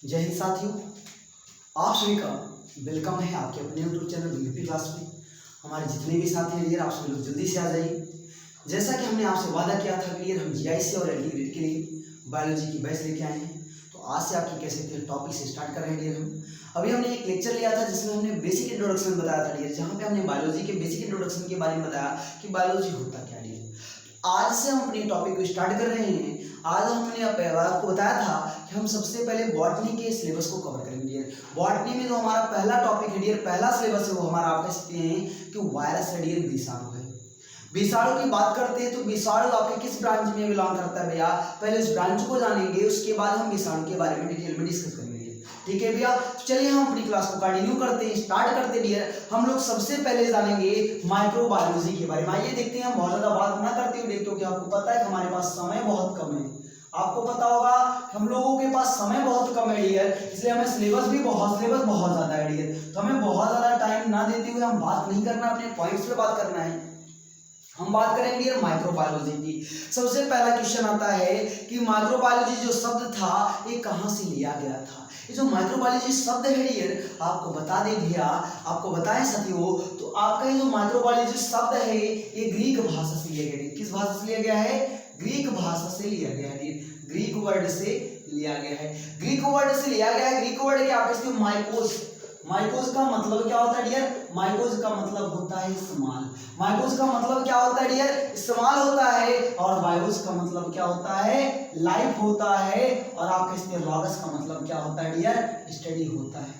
जय हिंद साथियों, आप सभी का वेलकम है आपके अपने यूट्यूब चैनल बीपी क्लास में। हमारे जितने भी साथी हैं आप सभी लोग जल्दी से आ जाइए। जैसा कि हमने आपसे वादा किया था कि हम जीआईसी और एलटी ग्रेड के लिए बायोलॉजी की बैच लेके आए हैं, तो आज से आपकी कैसे टॉपिक से स्टार्ट कर रहे हैं डियर। हम अभी हमने एक लेक्चर लिया था जिसमें हमने बेसिक इंट्रोडक्शन बताया था डियर, जहाँ पे हमने बायोलॉजी के बेसिक इंट्रोडक्शन के बारे में बताया कि बायोलॉजी होता क्या डियर। आज से हम अपने टॉपिक को स्टार्ट कर रहे हैं। आज हमने आपको बताया था कि हम सबसे पहले बॉटनी के सिलेबस को कवर करेंगे डियर। बॉटनी में जो हमारा पहला टॉपिक है डियर, पहला सिलेबस है वो हमारा आप कह सकते हैं कि वायरस है डियर, विषाणु है। विषाणु की बात करते हैं तो विषाणु आपके किस ब्रांच में बिलोंग करता है भैया, पहले उस ब्रांच को जानेंगे, उसके बाद हम विषाणु के बारे में डिटेल में डिस्कस करेंगे। ठीक है भैया, तो चलिए हम अपनी क्लास को कंटिन्यू करते हैं, स्टार्ट करते हैं डियर। हम लोग सबसे पहले जानेंगे माइक्रोबायोलॉजी के बारे में। आइए देखते हैं, हम बहुत ज्यादा बात ना करते हुए क्योंकि आपको पता है कि हमारे पास समय बहुत कम है। आपको पता होगा हम लोगों के पास समय बहुत कम है डियर, इसलिए हमें सिलेबस बहुत ज्यादा है डियर। तो हमें बहुत ज्यादा टाइम ना देते हुए हम बात नहीं करना, अपने पॉइंट्स पे बात करना है। हम बात करेंगे डियर माइक्रोबायोलॉजी की। सबसे पहला क्वेश्चन आता है कि माइक्रोबायोलॉजी जो शब्द था ये कहाँ से लिया गया था। ये जो माइक्रोबायोलॉजी शब्द है डियर, आपको बता दें भैया, आपको बताएं साथियों, तो आपका ये जो माइक्रोबायोलॉजी शब्द है ये ग्रीक भाषा से लिया गया है। किस भाषा से लिया गया है? ग्रीक भाषा से लिया गया है। ग्रीक वर्ड से लिया गया है। ग्रीक वर्ड से लिया गया है। ग्रीक वर्ड क्या? आप कहते हैं माइकोस। माइकोस का मतलब क्या होता है डियर? माइकोस का मतलब होता है इस्तेमाल। माइकोस का मतलब क्या होता है डियर? इस्तेमाल होता है। और बायोस का मतलब क्या होता है? लाइफ होता है। और आप कहते हैं लॉगस का मतलब क्या होता है डियर? स्टडी होता है।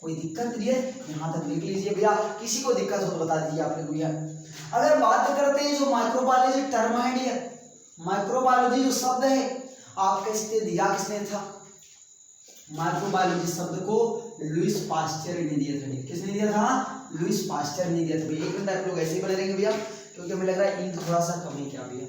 कोई दिक्कत डियर? यहाँ तक लिख लीजिए भैया, किसी को दिक्कत हो तो बता दीजिए आप लोग भैया। अगर बात करते हैं जो माइक्रोबायोलॉजी टर्म है डियर, माइक्रोबायोलॉजी जो शब्द है आप कैसे दिया किसने था? माइक्रोबायोलॉजी शब्द को लुईस पास्चर ने दिया था। किसने दिया था? लुईस पास्चर ने दिया था। एक मिनट आप लोग ऐसे ही बने रहेंगे भैया, क्योंकि हमें लग रहा है इंक थोड़ा सा कम है क्या भैया।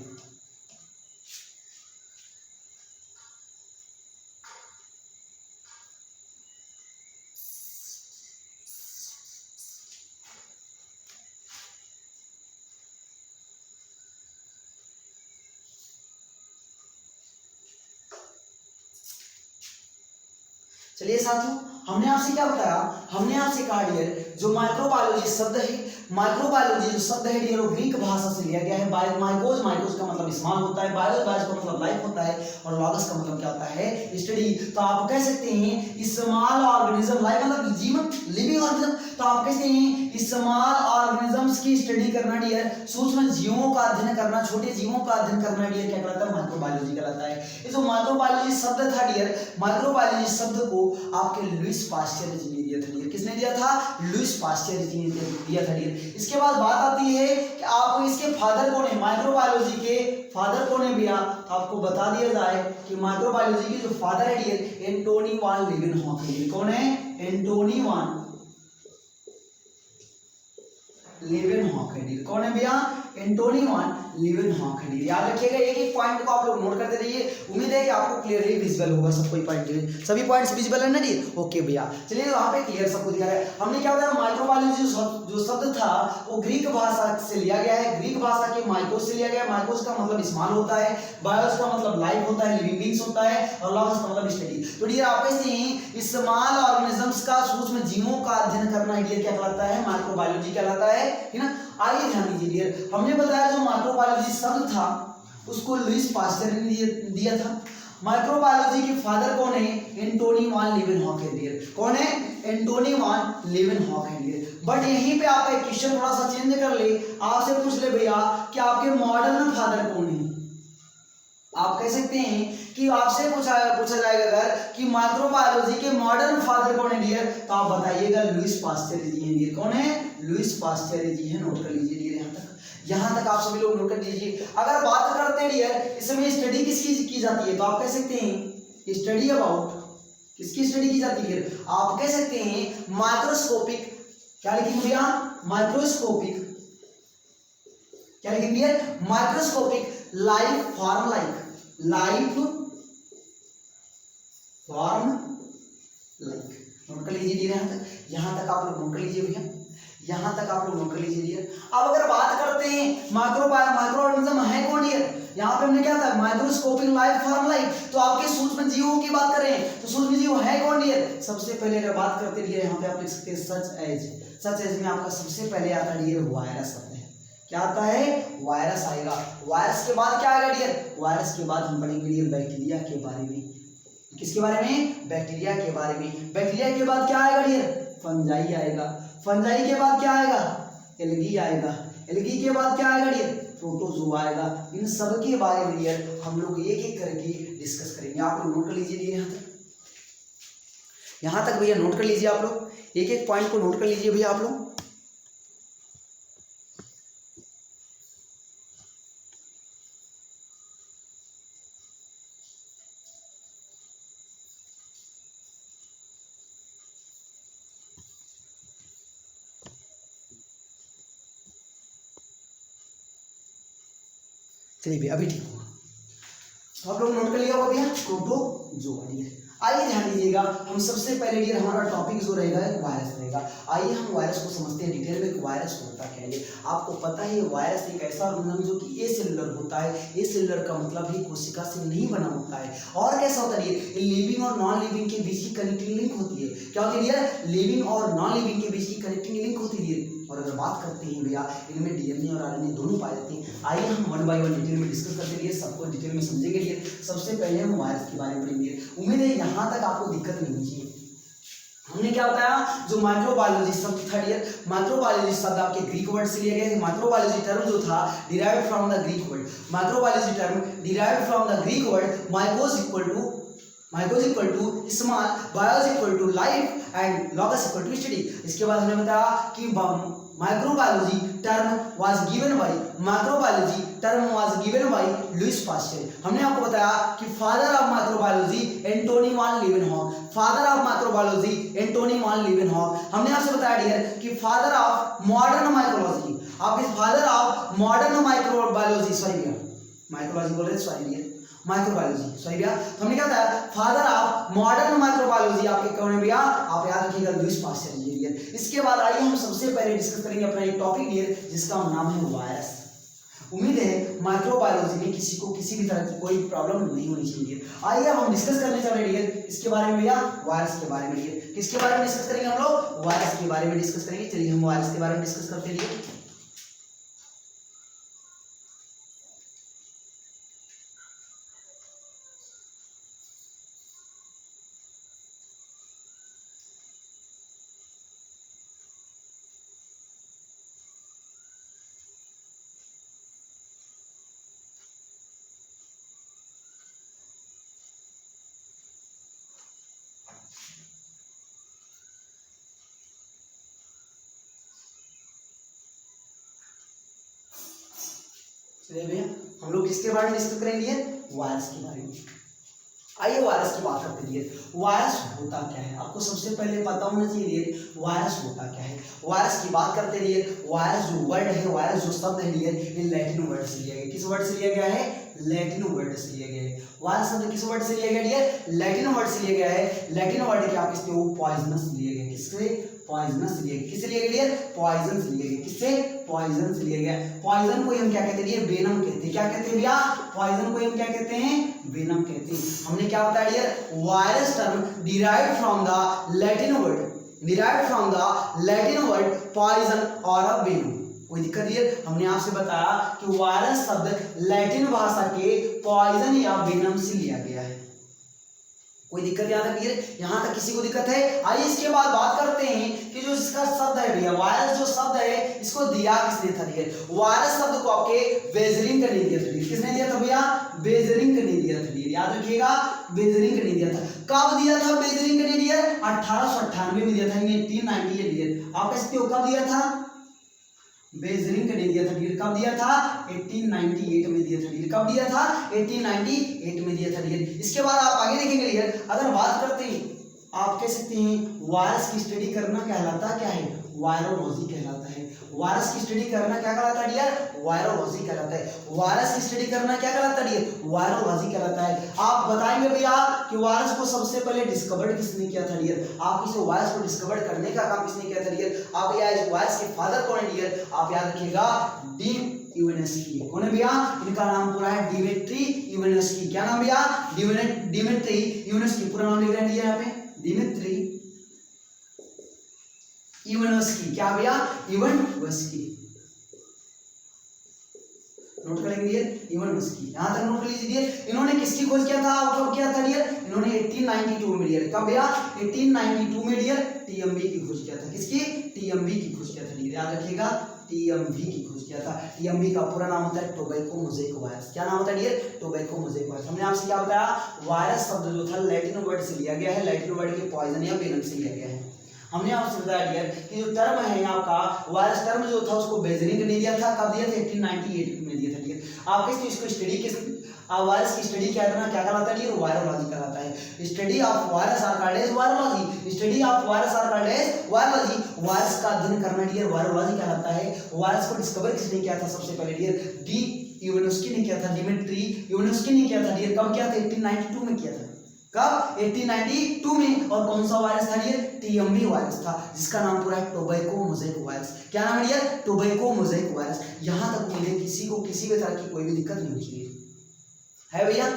चलिए साथियों, हमने आपसे क्या बताया? हमने आपसे कहा डियर जो माइक्रोबायोलॉजी शब्द है, माइक्रोबायोलॉजी जो शब्द है डियर वो ग्रीक भाषा से लिया गया है। माइकोस, माइकोस का मतलब इस्तेमाल होता है। बायोस, बायोस का मतलब लाइफ होता है। और लॉगस का मतलब क्या होता है? स्टडी। तो आप कह सकते हैं स्मॉल ऑर्गेनिज्म, लाइफ मतलब जीवन, लिविंग ऑर्गेनिज्म। तो आप कहते हैं स्मॉल ऑर्गेनिजम्स की स्टडी करना डियर, सूक्ष्म जीवों का अध्ययन करना, छोटे जीवों का अध्ययन करना डियर क्या कहलाता है? माइक्रोबायोलॉजी कहलाता है। ये जो माइक्रोबायोलॉजी शब्द था डियर, माइक्रोबायोलॉजी शब्द को आपके लुईस पास्चर जी ने दिया था डियर। किसने दिया था? लुईस पास्चर जी ने दिया था डियर। इसके बाद बात आती है कि आप इसके फादर कौन है? माइक्रोबायोलॉजी के फादर कौन है भैया? तो आपको बता दिया जाए कि माइक्रोबायोलॉजी के जो फादर है डियर एंटोनी वान लीवेनहॉक है। कौन है? एंटोनी वान लीवेनहॉक है डियर। कौन है भैया? एंटोनी वान लीवेनहॉक है डियर। याद रखिएगा, एक एक पॉइंट को आप लोग नोट करते रहिए। उम्मीद है कि आपको क्लियरली विजिबल होगा सब कोई पॉइंट, सभी पॉइंट्स विजिबल है ना डियर? ओके भैया, चलिए वहां पे क्लियर सब कुछ दिखा है। हमने क्या बताया? माइक्रोबायोलॉजी जो शब्द था वो ग्रीक भाषा से लिया गया है। ग्रीक भाषा के माइकोस से लिया गया है। माइकोस का मतलब स्मॉल होता है, बायोस का मतलब लाइफ होता है, लिविंग बीइंग्स होता है, और लॉगस का मतलब स्टडी। तो डियर आप कहते हैं स्मॉल ऑर्गेनिजम्स का, सूक्ष्म जीवों का अध्ययन करना डियर क्या कहलाता है? माइक्रोबायोलॉजी कहलाता है ना। आइए ध्यान दीजिए डियर, हमने बताया जो माइक्रोबायोलॉजी शब्द था उसको लुईस पास्चर ने दिया था। माइक्रोबायोलॉजी के फादर कौन है? एंटोनी वान लीवेनहॉक है डियर। कौन है? एंटोनी वान लीवेनहॉक है डियर। बट यहीं पे आप एक क्वेश्चन थोड़ा सा चेंज कर ले, आपसे पूछ ले भैया कि आपके मॉडर्न फादर कौन है? आप कह सकते हैं कि आपसे पूछा जाएगा अगर कि माइक्रोबायोलॉजी के मॉडर्न फादर कौन है डियर, तो आप बताइएगा लुईस पास्चर जी हैं डियर। कौन है? लुईस पास्चर जी हैं। नोट कर लीजिए डियर, यहाँ तक आप सभी लोग नोट कर लीजिए। अगर बात करते हैं डियर इसमें स्टडी किसकी की जाती है, तो आप कह सकते हैं स्टडी अबाउट, किसकी स्टडी की जाती है? आप कह सकते हैं माइक्रोस्कोपिक। क्या लिखेंगे भैया? माइक्रोस्कोपिक। क्या लिखेंगे? Microscopic life form, life form like. Note कर लीजिए डियर, यहाँ तक आप लोग नोट कर लीजिए भैया, यहाँ तक आप लोग नोट कर लीजिए डियर। अब अगर बात करते हैं माइक्रो ऑर्गेनिज्म है कौन डियर, यहाँ पे हमने क्या था, माइक्रोस्कोपिक लाइफ फॉर्म लाइफ। तो आपके सूक्ष्म जीवों की बात करें तो सूक्ष्म जीव है कौन डियर? सबसे पहले अगर बात करते डियर यहाँ पे आप लिख सकते हैं सच एज में आपका सबसे पहले आता है डियर वायरस आता है। क्या आता है? वायरस आएगा। वायरस के बाद क्या आएगा डियर? वायरस के बाद हम पढ़ेंगे डियर बैक्टीरिया के बारे में। किसके बारे में? बैक्टीरिया के बारे में। बैक्टीरिया के बाद क्या आएगा डियर? फंजाई आएगा। फंजाई के बाद क्या आएगा? एल्गी आएगा। एल्गी के बाद क्या आएगा डियर? प्रोटोजोआ आएगा। इन सब के बारे में डियर हम लोग एक एक करके डिस्कस करेंगे। आप लोग नोट कर लीजिए डियर, यहाँ तक भैया नोट कर लीजिए। आप लोग एक एक पॉइंट को नोट कर लीजिए भैया आप लोग। चलिए भैया अभी ठीक हुआ। तो आप लोग नोट कर लिया होगा भैया प्रोटोजोआ डियर। आइए ध्यान दीजिएगा, हम सबसे पहले डियर हमारा टॉपिक जो रहेगा वायरस रहेगा। आइए हम वायरस को समझते हैं डिटेल में कि वायरस होता क्या है। आपको पता है वायरस एक ऐसा ऑर्गेनिज्म जो कि ए सेलुलर होता है। ए सेलुलर का मतलब ही कोशिका से नहीं बना होता है। और कैसा होता है डियर? लिविंग और नॉन लिविंग के बीच की कनेक्टिंग लिंक होती है। क्या होती है डियर? लिविंग और नॉन लिविंग के बीच की कनेक्टिंग लिंक होती है डियर। और अगर बात करते हैं भैया इनमें डीएनए और आरएनए दोनों पाए जाते हैं। आइए हम वन बाय वन डिटेल में डिस्कस करते हैं, सबको डिटेल में समझेंगे डियर। सबसे पहले हम वायरस के बारे में पढ़ेंगे। उम्मीद है यहाँ तक आपको दिक्कत नहीं होनी चाहिए। हमने क्या बताया, जो माइक्रोबायोलॉजी शब्द था डियर, माइक्रोबायोलॉजी शब्द आपके ग्रीक वर्ड से लिए गए। माइक्रोबायोलॉजी टर्म जो था derived from the Greek word, microbiology term derived from the Greek word माइकोस इक्वल टू स्मॉल, बायोस इक्वल टू लाइफ एंड लॉगस इक्वल टू स्टडी। इसके बाद हमने बताया कि microbiology term was given by Louis Pasteur. हमने आपको बताया कि father of microbiology Antonie van Leeuwenhoek, father of microbiology Antonie van Leeuwenhoek. हमने आपसे बताया डियर कि फादर ऑफ मॉडर्न माइक्रोलॉजी, आप इस father of modern microbiology micrology बोल रहे हैं, सॉरी डियर माइक्रोबायोलॉजी सॉरी भैया। तो हमने क्या बताया, फादर ऑफ मॉडर्न माइक्रोबायोलॉजी आपके कौन है भैया? आप याद रखिएगा लुइस पास्चर डियर। इसके बाद आइए हम सबसे पहले डिस्कस करेंगे अपना एक टॉपिक डियर जिसका नाम है वायरस। उम्मीद है माइक्रोबायोलॉजी में किसी को किसी भी तरह की कोई प्रॉब्लम नहीं होनी चाहिए। आइए अब हम डिस्कस करने चल रहे हैं डियर इसके बारे में भैया, वायरस के बारे में डियर। किसके बारे में डिस्कस करेंगे हम लोग? वायरस के बारे में डिस्कस करेंगे। चलिए हम वायरस के बारे में डिस्कस करते हैं। चलिए भैया हम लोग किसके बारे में डिस्कस करेंगे? वायरस के बारे में। आइए वायरस की बात करते हैं। वायरस होता क्या है आपको सबसे पहले पता होना चाहिए। वायरस होता क्या है? वायरस की बात करते रहिए। वायरस जो वर्ड है, वायरस जो शब्द है डियर, ये लैटिन वर्ड से लिया गया। किस वर्ड से लिया गया है? लैटिन वर्ड से लिया गया है। वायरस शब्द किस वर्ड से लिया गया डियर? लैटिन वर्ड से लिया गया है। लैटिन वर्ड क्या किससे? वो पॉइजनस लिए गए। किससे? पॉइजनस लिए गए। किससे लिए गए? पॉइजन से लिए गए। किससे? पॉइजन से लिए गए। पॉइजन को हम क्या कहते हैं? वेनम कहते हैं। क्या कहते हैं भैया? पॉइजन को हम क्या कहते हैं? वेनम कहते हैं। हमने क्या बताया dear? Virus term derived from the Latin word poison और वेनम। कोई दिक्कत है? हमने आपसे बताया कि वायरस शब्द लैटिन भाषा के पॉइजन या वेनम से लिया गया है। कोई दिक्कत याद है? यहाँ तक किसी को दिक्कत है? आइए इसके बाद बात करते हैं कि जो इसका शब्द है भैया, वायरस जो शब्द है इसको दिया किसने था? वायरस शब्द को आपके बेजरिंग ने दिया था। किसने दिया था भैया? बेजरिंग ने दिया था। याद रखिएगा बेजरिंग ने दिया था। कब दिया था बेजरिंग ने दिया? 1898 में दिया था, 1898 दिया। आप इसको कब दिया था? बेजरिंग ने दिया था। कब दिया था? 1898 में दिया था। कब दिया था? 1898 में दिया था। इसके बाद आप आगे देखेंगे डियर, अगर बात करते हैं आप कह सकते हैं वायरस की स्टडी करना कहलाता क्या है? वायरोलॉजी कहलाता है। वायरस की स्टडी करना क्या कहलाता है डियर? वायरोलॉजी कहलाता है। वायरस की स्टडी करना क्या कहलाता है डियर? वायरोलॉजी कहलाता है। आप बताएंगे भैया कि वायरस को सबसे पहले डिस्कवर किसने किया था डियर? आप इस वायरस को डिस्कवर करने का काम किसने किया था डियर? आप याद वायरस के फादर कौन है डियर? आप याद रखिएगा इवानोव्स्की। कौन है भैया? इनका नाम पूरा है दिमित्री इवानोव्स्की। क्या नाम भैया? Dmitri Ivanovsky. पूरा नाम लिख रहे हैं यहाँ पे, दिमित्री इवानोव्स्की। क्या भैया? इवानोव्स्की। नोट करेंगे इवानोव्स्की, यहां तक नोट कर लीजिए। इन्होंने किसकी खोज किया था? कब किया था डियर? इन्होंने 1892 में डियर। कब भैया? 1892 में डियर टीएमबी की खोज किया था। किसकी? टीएमबी की खोज किया था डियर, याद रखिएगा, टीएमबी की खोज किया था। टीएमबी का पूरा नाम होता है टोबैको मोज़ेक वायरस। क्या नाम होता है डियर? Tobacco mosaic virus. हमने आपसे क्या बताया? वायरस शब्द जो था लैटिन वर्ड से लिया गया है, लैटिन वर्ड के पॉइजन या वेनम से लिया गया है। हमने आपसे बताया डियर कि जो टर्म है आपका वायरस टर्म जो था उसको बेजरिंग ने दिया था। कब दिया था? 1898 में दिया था डियर। आप इसको स्टडी किस वायरस की स्टडी क्या करना, क्या कहलाता है? वायरोलॉजी कहलाता है। Study of virus are called as virology. Study of virus are called as virology. Virus का अध्ययन करना डियर वायरोलॉजी कहलाता है। वायरस को डिस्कवर किसने किया था? सबसे पहले डियर डी इवानोव्स्की ने किया था, दिमित्री इवानोव्स्की ने किया था डियर। कब किया था? 1892 में किया था। कब? 1892 में। और कौन सा वायरस था डियर? टीएमबी वायरस था, जिसका नाम पूरा है टोबैको मोज़ेक वायरस। क्या नाम है डियर? Tobacco mosaic virus. यहां तक मुझे किसी को किसी भी तरह की कोई भी दिक्कत नहीं होनी है भैया,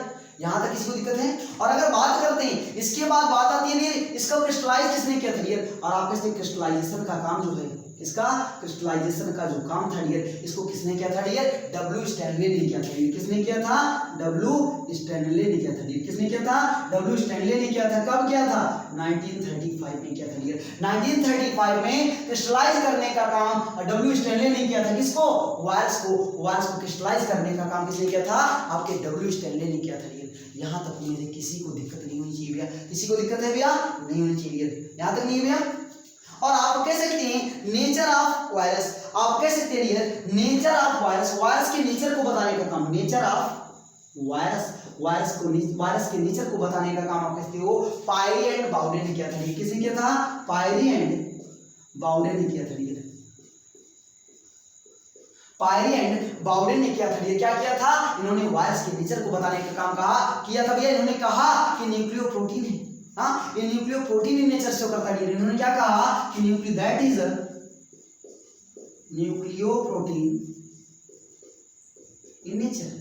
यहां तक किसी को दिक्कत है? और अगर बात करते हैं इसके बाद बात आती है डियर इसका क्रिस्टलाइज किसने किया था डियर? और आपके इसमें क्रिस्टलाइजेशन का काम जो है, इसका क्रिस्टलाइजेशन का जो काम था डियर, इसको किसने किया था डियर? डब्ल्यू स्टैनले ने किया था। किसने किया था? डब्ल्यू स्टैनले ने किया था डियर। किसने किया था? डब्ल्यू स्टैनले ने किया था। कब किया था? 1935 में किया था डियर। 1935 में क्रिस्टलाइज करने का काम डब्ल्यू स्टैनले ने किया था। किसको? वायरस को। वायरस को क्रिस्टलाइज करने का काम किसने किया था? आपके डब्ल्यू स्टैनले ने किया था डियर। यहां तक मुझे किसी को दिक्कत नहीं होनी चाहिए भैया। किसी को दिक्कत है भैया? नहीं होनी चाहिए, यहां तक नहीं है भैया। और आप कह सकते हैं नेचर ऑफ वायरस, आप कह सकते हैं नेचर ऑफ वायरस, वायरस के नेचर को बताने का काम, नेचर ऑफ वायरस, वायरस के नेचर को बताने का काम आप कहते हो पायरी एंड बाउडेन ने किया था। किसने किया था? पायरी एंड बाउडेन ने किया था। पायरी एंड बाउडेन ने किया था। क्या किया था? इन्होंने वायरस के नेचर को बताने का काम किया था भैया। इन्होंने कहा कि न्यूक्लियो प्रोटीन है, हाँ, ये nucleo protein in nature show करता है। इन्होंने क्या कहा कि that is nucleo protein in nature.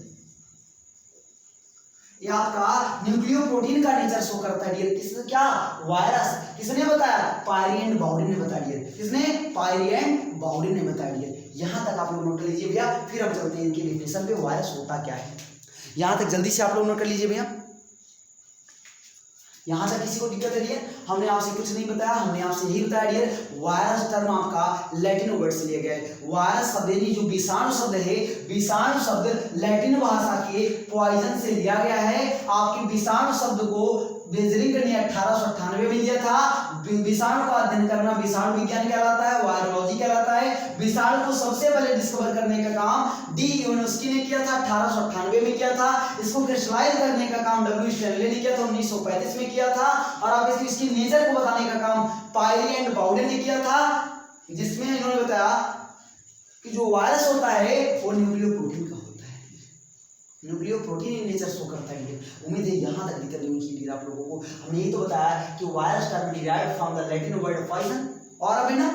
ये आपका न्यूक्लियो प्रोटीन का नेचर शो करता है डियर। किसने? क्या? वायरस। किसने बताया? पायरी एंड बाउडेन ने बताया डियर। किसने? पायरी एंड बाउडेन ने बताया डियर। यहां तक आप लोग नोट कर लीजिए भैया, फिर हम चलते हैं इनकी डेफिनेशन पे, वायरस होता क्या है। यहां तक जल्दी से आप लोग नोट कर लीजिए भैया। यहां तक किसी को दिक्कत है डियर? हमने आपसे कुछ नहीं बताया, हमने आपसे यही बताया डियर वायरस टर्म आपका लैटिन वर्ड से लिया गया है। वायरस शब्द यानी जो विषाणु शब्द है, विषाणु शब्द लैटिन भाषा के पॉइजन से लिया गया है। आपके विषाणु शब्द को बेजरिंग ने 1898 में दिया था। विषाणु का अध्ययन करना विषाणु विज्ञान कहलाता है, वायरोलॉजी कहलाता है। विषाणु को सबसे पहले डिस्कवर करने का काम डी इवानोव्स्की ने किया था, 1898 में किया था। इसको क्रिस्टलाइज करने का काम डब्ल्यू स्टैनले ने किया था, 1935 में किया था। और आप इसकी नेचर को बताने का काम पायरी एंड बाउडेन ने किया था, जिसमें इन्होंने बताया कि जो वायरस होता है वो न्यूक्लियो प्रोटीन का होता है। Nucleo protein in nature show करता है। उम्मीद है यहाँ तक दिक्कत नहीं होगी आप लोगों को। हमने यही तो बताया कि virus term derived from the Latin word poison. और अभी ना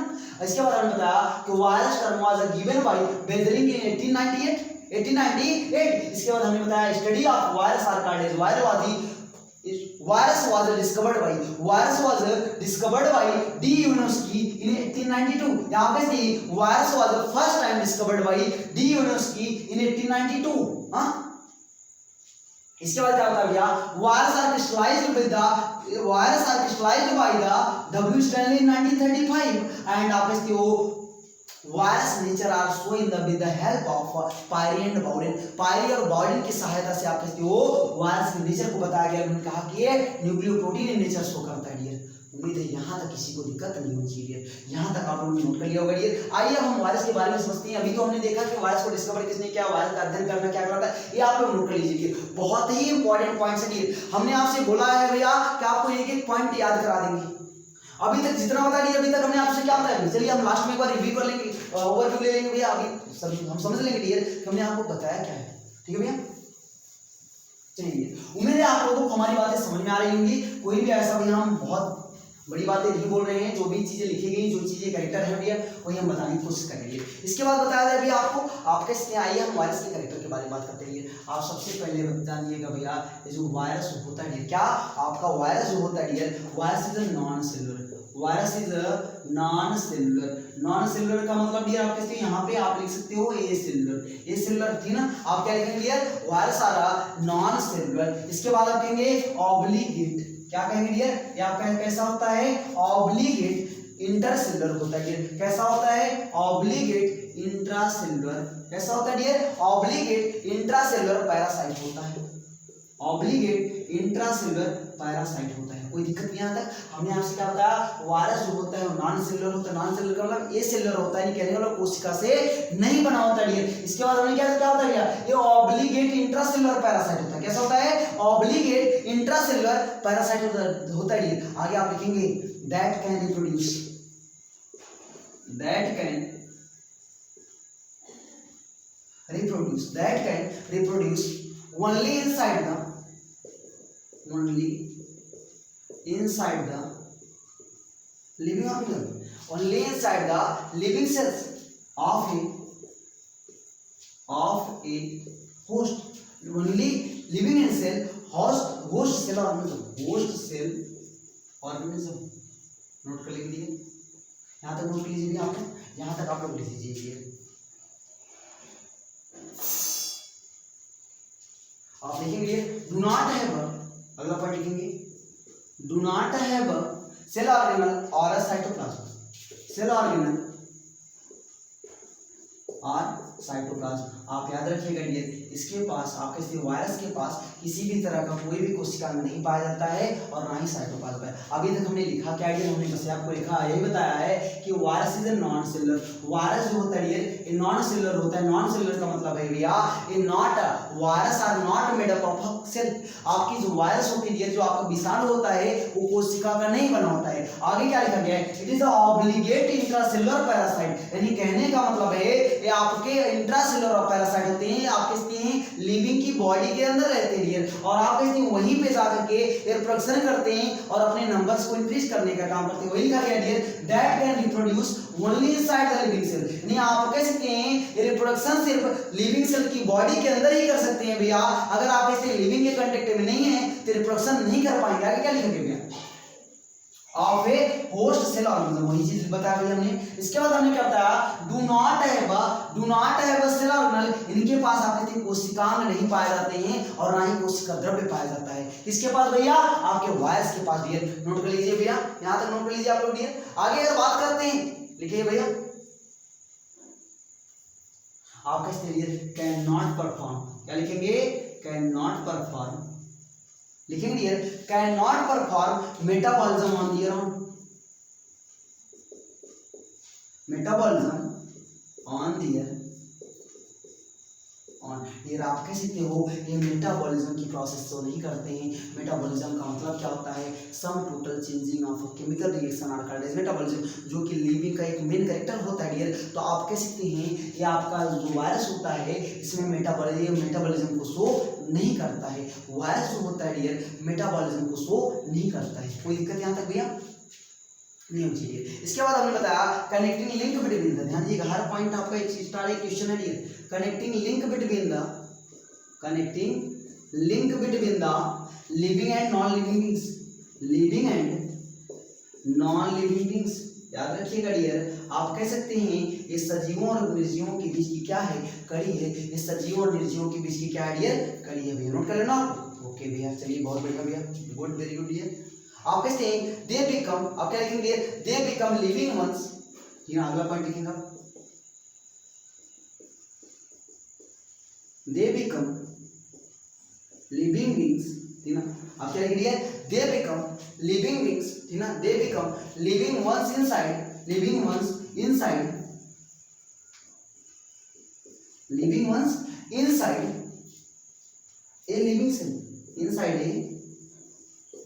इसके बाद हमने बताया कि virus term was given by Beijerinck in 1898। इसके बाद हमने बताया study of virus are called as virology. Virus was discovered by D. Ivanovsky in 1892। यहाँ पे सी virus was the first time discovered by D. Ivanovsky in 1892। हाँ, इसके बाद क्या होता है भैया? Virus are crystallized by the W. Stanley in 1935 and आप इसकी वो virus nature are show in the with the help of Pirie and Bawden. Pirie और बाउडेन की सहायता से आप इसकी वो वायरस के नेचर को बताया गया। उन्होंने कहा कि ये nucleo protein in nature show करता है डियर। उम्मीद है यहाँ तक किसी को दिक्कत नहीं होनी चाहिए। यहाँ तक आप लोगों ने नोट कर लिया होगा डियर। आइए अब हम वायरस के बारे में समझते हैं। अभी तो हमने देखा कि वायरस को डिस्कवर किसने किया, वायरस का अध्ययन करना क्या करता है, ये आप लोग नोट कर लीजिए। बहुत ही इंपॉर्टेंट पॉइंट है डियर। हमने आपसे बोला है भैया कि आपको एक एक पॉइंट याद करा देंगे। अभी तक जितना बता दिया, अभी तक हमने आपसे क्या बताया, चलिए हम लास्ट में एक बार रिव्यू कर लेंगे, ओवरव्यू ले लेंगे भैया। अभी हम समझ लेंगे डियर कि हमने आपको बताया क्या है। ठीक है भैया, चलिए उम्मीद है आप लोगों को हमारी बातें समझ में आ रही होंगी। कोई भी ऐसा भैया हम बहुत बड़ी बातें नहीं बोल रहे हैं, जो भी चीजें लिखी गई, जो चीजें करेक्टर है भैया वही हम बताने की कोशिश करेंगे। इसके बाद बताया जाए भैया आपको, आपके इसमें आइए हम वायरस के करेक्टर के बारे में बात करते हैं। आप सबसे पहले जानिएगा भैया, ये जो वायरस होता है डियर, क्या आपका वायरस जो होता है dear, virus is non cellular, virus is non cellular. Non cellular का मतलब डियर आप कहते हैं, यहाँ पे आप लिख सकते हो ए सेलुलर, ए सेलुलर थी ना, आप क्या लिखेंगे डियर, वायरस आ रहा नॉन सेलुलर। इसके बाद आप कहेंगे ऑब्लिगेट, क्या कहेंगे डियर, ये आपका कैसा होता है, ऑब्लिगेट इंटरसेलुलर होता है डियर, कैसा होता है, ऑब्लिगेट इंट्रासेलुलर, कैसा होता है डियर, ऑब्लिगेट इंट्रासेलुलर पैरासाइट होता है, ऑब्लिगेट इंट्रासेलुलर पैरासाइट होता है। कोई दिक्कत नहीं आता। हमने आपसे क्या बताया, वायरस जो होता है वो नॉन सेलुलर होता है, नॉन सेलुलर का मतलब ए सेलुलर होता है, कहने वाला कोशिका से नहीं बना होता है। इसके बाद हमने क्या होता है, ये ऑब्लिगेट इंट्रासेलुलर पैरासाइट होता है, कैसा होता है, ऑब्लिगेट इंट्रासेलुलर पैरासाइट होता है। आगे आप लिखेंगे that can reproduce, that can reproduce, that can reproduce only inside the living organism, only inside the living cells of a host, only living in cell host cell organism, note कर लीजिए, यहाँ तक note कर लीजिए, आपने यहाँ तक आप लोग लिख लीजिए। आप लिखेंगे डू नॉट हैव, अगला पॉइंट लिखेंगे do not have cell organelle और अ साइटोप्लाज्म, सेल ऑर्गेनल और साइटोप्लाज्म। आप याद रखिएगा डियर, इसके पास आपके वायरस के पास किसी भी तरह का कोई भी कोशिका नहीं पाया जाता है और ना ही साइटोप्लाज्म है। अभी तक हमने लिखा क्या डियर, हमने बस आपको लिखा यही बताया है कि virus is a non cellular, virus जो होता है डियर ये नॉन सेलुलर होता है। नॉन सेलुलर का मतलब है भैया ये not, virus are not made up of cell, आपकी जो वायरस होती है डियर, जो आपका विषाणु होता है वो कोशिका का नहीं बना होता है। आगे क्या लिखा गया है, it is obligate intracellular parasite, यानी कहने का मतलब है ये आपके इंट्रासेलुलर पैरासाइट होते हैं, आपके लिविंग की बॉडी के अंदर रहते हैं और आप वहीं पे जाकर के रिप्रोडक्शन करते हैं और अपने नंबर्स को इंक्रीज करने का काम करते हैं। वही कहा गया dear that can reproduce only inside the living cell, यानी आप कह सकते हैं ये रिप्रोडक्शन सिर्फ लिविंग सेल की बॉडी के अंदर ही कर सकते हैं भैया। अगर आप ऐसे लिविंग के कांटेक्ट में नहीं है तो रिप्रोडक्शन नहीं कर पाएंगे। आगे क्या लिखेंगे भैया, of a host cell organism, वही चीज बताया भैया हमने। इसके बाद हमने क्या बताया, do not have cell organelle, इनके पास आपके कोशिकांग नहीं पाए जाते हैं और ना ही कोशिका द्रव्य पाया जाता है। किसके पास भैया, आपके वायरस के पास डियर, नोट कर लीजिए भैया, यहां तक नोट कर लीजिए आप लोग डियर। आगे अगर बात करते हैं, लिखिए भैया आप कहते हैं कैन नॉट परफॉर्म, क्या लिखेंगे, कैन नॉट परफॉर्म, लिखेंगे dear can not perform metabolism on their own, metabolism on their on. ये आप कह सकते हो ये मेटाबॉलिज्म की प्रोसेस तो नहीं करते हैं। मेटाबॉलिज्म का मतलब क्या होता है, sum total changing of chemical reaction are called as metabolism, जो कि लिविंग का एक मेन कैरेक्टर होता है डियर। तो आप कह सकते हैं ये आपका जो वायरस होता है इसमें मेटाबॉलिज्म को शो नहीं करता है। वायरस जो होता है डियर मेटाबॉलिज्म को शो नहीं करता है। कोई दिक्कत यहाँ तक भैया नहीं होनी चाहिए। इसके बाद हमने बताया कनेक्टिंग लिंक बिटवीन द, ध्यान दीजिएगा हर पॉइंट आपका एक स्टार्ट क्वेश्चन है dear, connecting link between the living and non living beings, living and non living beings. याद रखिएगा डियर, आप कह सकते हैं ये सजीवों और निर्जीवों के बीच की क्या है, कड़ी है। ये सजीवों और निर्जीवों के बीच की क्या है डियर, कड़ी है भैया, नोट कर लेना। ओके भैया, चलिए बहुत बढ़िया भैया, गुड, वेरी गुड डियर। आप कहते हैं दे बिकम, आप क्या लिखेंगे, दे बिकम लिविंग वंस, ये अगला पॉइंट लिखेंगे, दे बिकम लिविंग बीइंग्स, ठीक ना। आप क्या लिखेंगे, दे बिकम लिविंग बीइंग्स, ठीक ना, they become living once inside, living once inside, living once inside a living cell, inside a